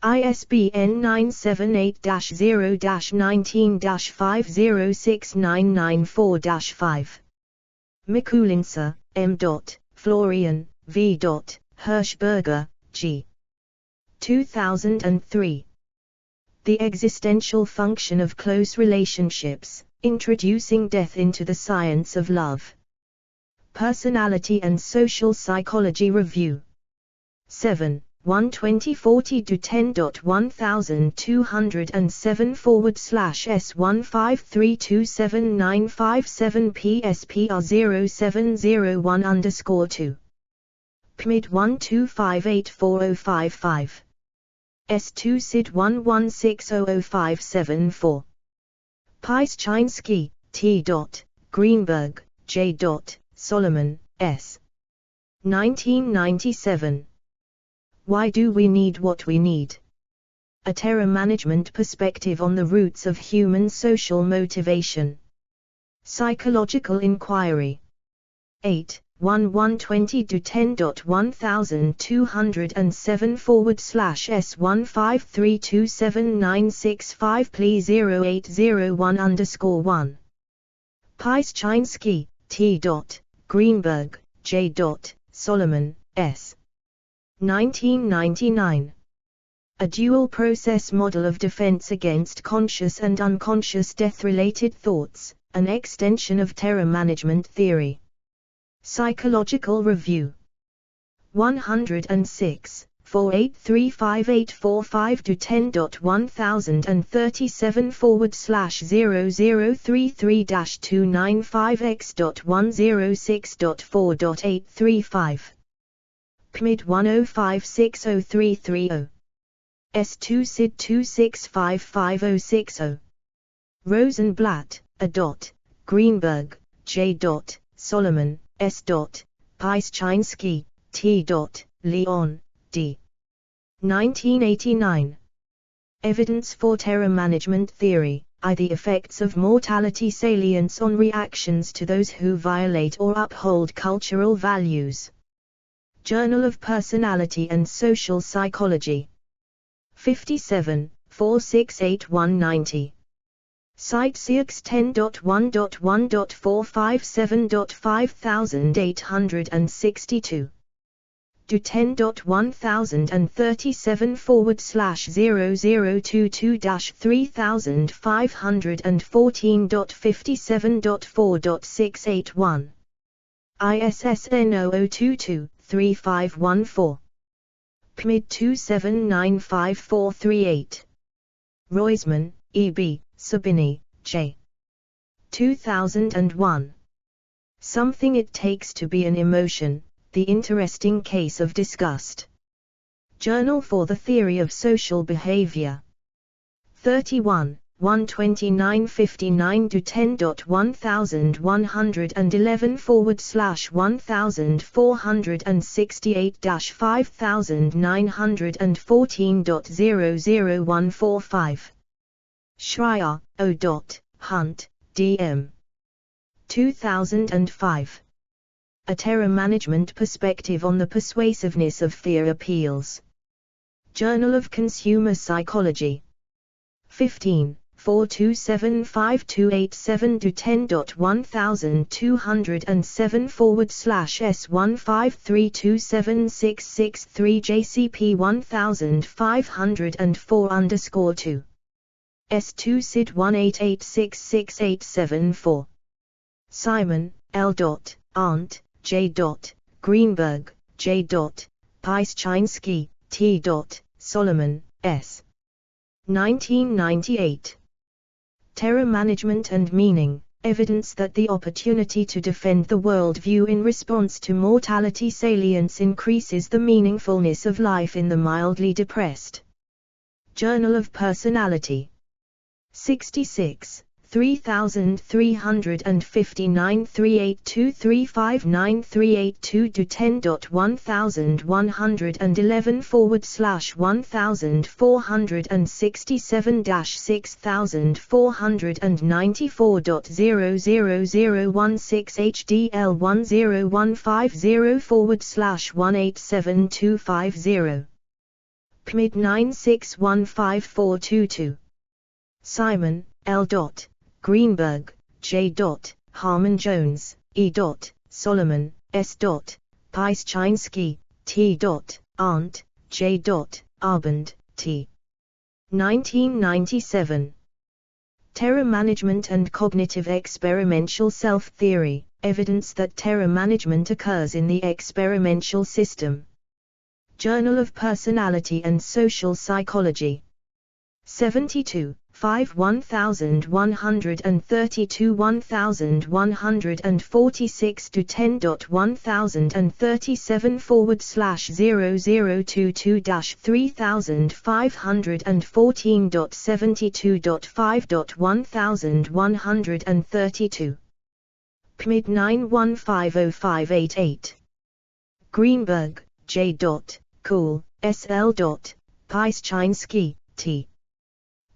ISBN 978-0-19-506994-5. Mikulinsa, M. Florian, V. Hirschberger, G. 2003. The Existential Function of Close Relationships, Introducing Death into the Science of Love. Personality and Social Psychology Review. 7, 12040 to 10.1207/S153279557 PSPR 0701_2. PMID 1258455. S2 SID 116005774. Pyschinsky, T. Greenberg, J. Solomon, S. 1997. Why Do We Need What We Need? A Terror Management Perspective on the Roots of Human Social Motivation. Psychological Inquiry. 8, 120 to 10.1207/S1532796 PLE 0801_1. Pyschinsky, T. Greenberg, J. Solomon, S. 1999. A dual-process model of defense against conscious and unconscious death-related thoughts, an extension of terror management theory. Psychological Review. 106, 4835845 to 10.1037/00337-295x.106.4.835. PMID 1056030. S2 SID 26555060. Rosenblatt, A. Greenberg, J. Solomon, S. Pyschinsky, T. Leon, D. 1989. Evidence for Terror Management Theory, I. The Effects of Mortality Salience on Reactions to Those Who Violate or Uphold Cultural Values. Journal of Personality and Social Psychology. 57, 468-190. Site CX 10.1.1.457.5862. Do 10.1037/0022-3514.57.4.681. ISSN 0022-3514. PMID 2795438. Roisman, E.B., Sabini, J. 2001. Something It Takes to Be an Emotion, The Interesting Case of Disgust. Journal for the Theory of Social Behavior. 31, 12959 to 10.1468-5914.00145. Schreier, O. Hunt, D.M. 2005. A Terror Management Perspective on the Persuasiveness of Fear Appeals. Journal of Consumer Psychology. 15. 4275287 to 10.1207/S153276663 JCP 1504_2. S2 SID 1886687-4. Simon, L. Arndt, J. Greenberg, J. Pyszczynski, T. Solomon, S. 1998. Terror Management and Meaning, Evidence that the opportunity to defend the worldview in response to mortality salience increases the meaningfulness of life in the mildly depressed. Journal of Personality. 66. 3359 382359382 to 10.11/1467-6494.00016 HDL101504/187250. PMID 9615422. Simon, L. Greenberg, J. Harmon Jones, E. Solomon, S. Pyszczynski, T. Arndt, J. Arband, T. 1997. Terror Management and Cognitive Experimental Self-Theory, Evidence that Terror Management Occurs in the Experimental System. Journal of Personality and Social Psychology. 72. 5 1132 1146 to 10.1037/0022-3514.72.5.1132. PMID 9150588. Greenberg, J. Kuhl, S. L. Pyszczynski, T.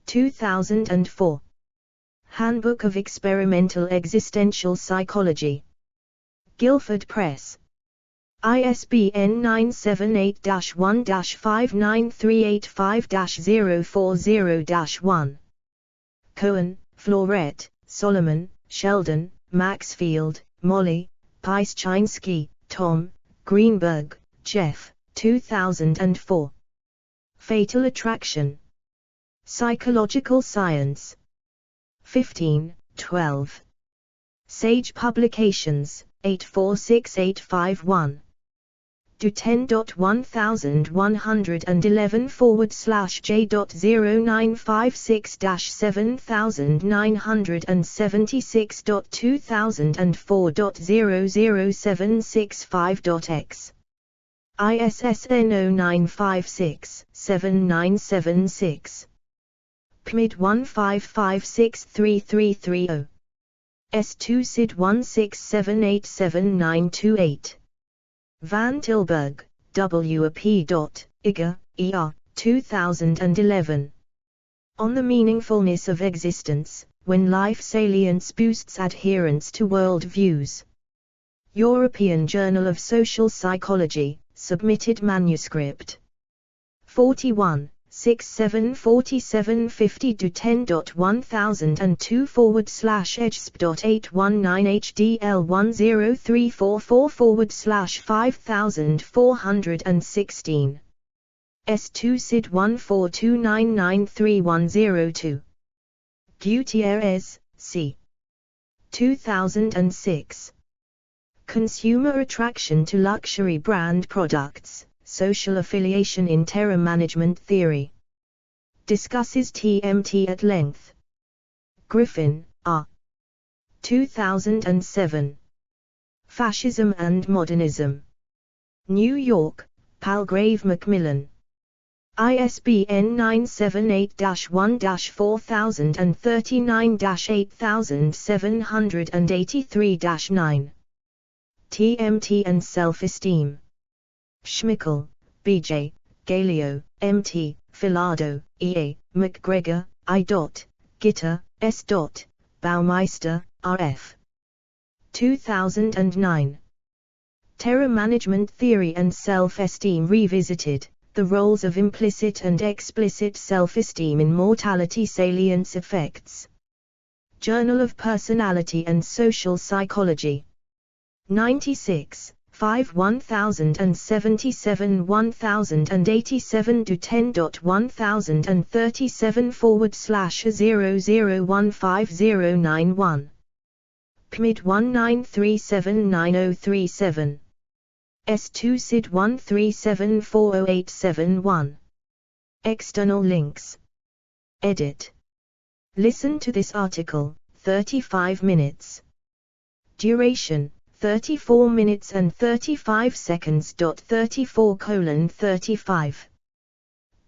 2004. Handbook of Experimental Existential Psychology. Guilford Press. ISBN 978-1-59385-040-1. Cohen, Florette, Solomon, Sheldon, Maxfield, Molly, Pyszczynski, Tom, Greenberg, Jeff, 2004. Fatal Attraction. Psychological Science. 15, 12. Sage Publications, 846851. Do 10.1001-1146-7996.2004.00765.x. ISSN 0956-7976. PMID 1556330. S2 SID 16787928. Van Tilburg, W. P. Iger, E.R., 2011. On the Meaningfulness of Existence, When Life Salience Boosts Adherence to World Views. European Journal of Social Psychology, submitted manuscript. 41. 674750 to 10.1002/EDSP.819 HDL103444/5416. S2 SID 1429931002. Gutierrez, C. 2006. Consumer Attraction to Luxury Brand Products, Social Affiliation in Terror Management Theory. Discusses TMT at length. Griffin, R. 2007. Fascism and Modernism. New York, Palgrave Macmillan. ISBN 978-1-4039-8783-9. TMT and Self-Esteem. Schmickel, B.J., Galeo, M.T., Filado, E.A., McGregor, I. Gitter, S. Baumeister, R.F. 2009. Terror Management Theory and Self-Esteem Revisited, The Roles of Implicit and Explicit Self-Esteem in Mortality Salience Effects. Journal of Personality and Social Psychology. 96, 5 1077 1087 to 10.1037/0015091. PMID 19379037. S2 SID 1374087-1. External links. Edit. Listen to this article, 35 minutes. Duration, 34 minutes and 35 seconds. 34:35.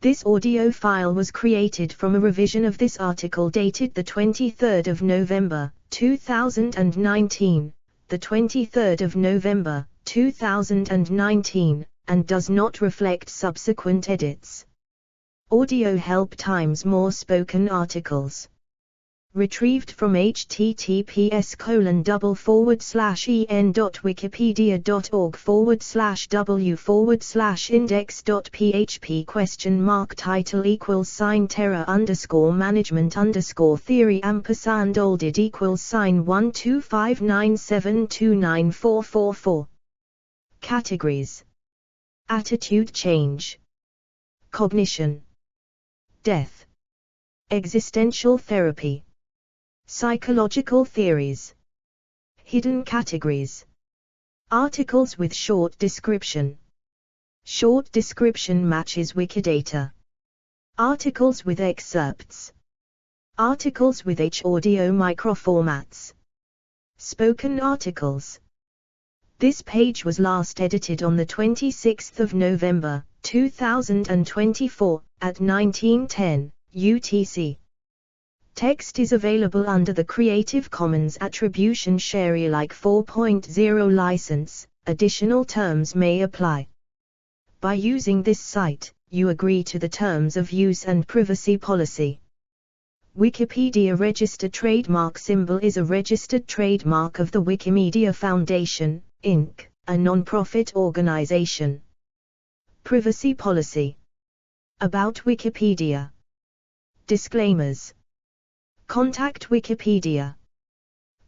This audio file was created from a revision of this article dated the 23rd of November, 2019, the 23rd of November, 2019, and does not reflect subsequent edits. Audio help times more spoken articles. Retrieved from https://en.wikipedia.org/w/index.php $terror_management_theory &olded $12597294444. Categories: Attitude change, Cognition, Death, Existential therapy, Psychological theories. Hidden categories. Articles with short description. Short description matches Wikidata. Articles with excerpts. Articles with H-audio microformats. Spoken articles. This page was last edited on the 26th of November, 2024, at 1910 UTC. Text is available under the Creative Commons Attribution Share Alike 4.0 license. Additional terms may apply. By using this site, you agree to the terms of use and privacy policy. Wikipedia registered trademark symbol is a registered trademark of the Wikimedia Foundation, Inc., a non-profit organization. Privacy policy. About Wikipedia. Disclaimers. Contact Wikipedia.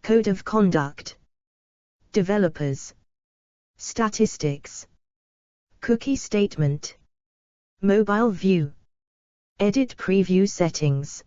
Code of Conduct. Developers. Statistics. Cookie statement. Mobile view. Edit preview settings.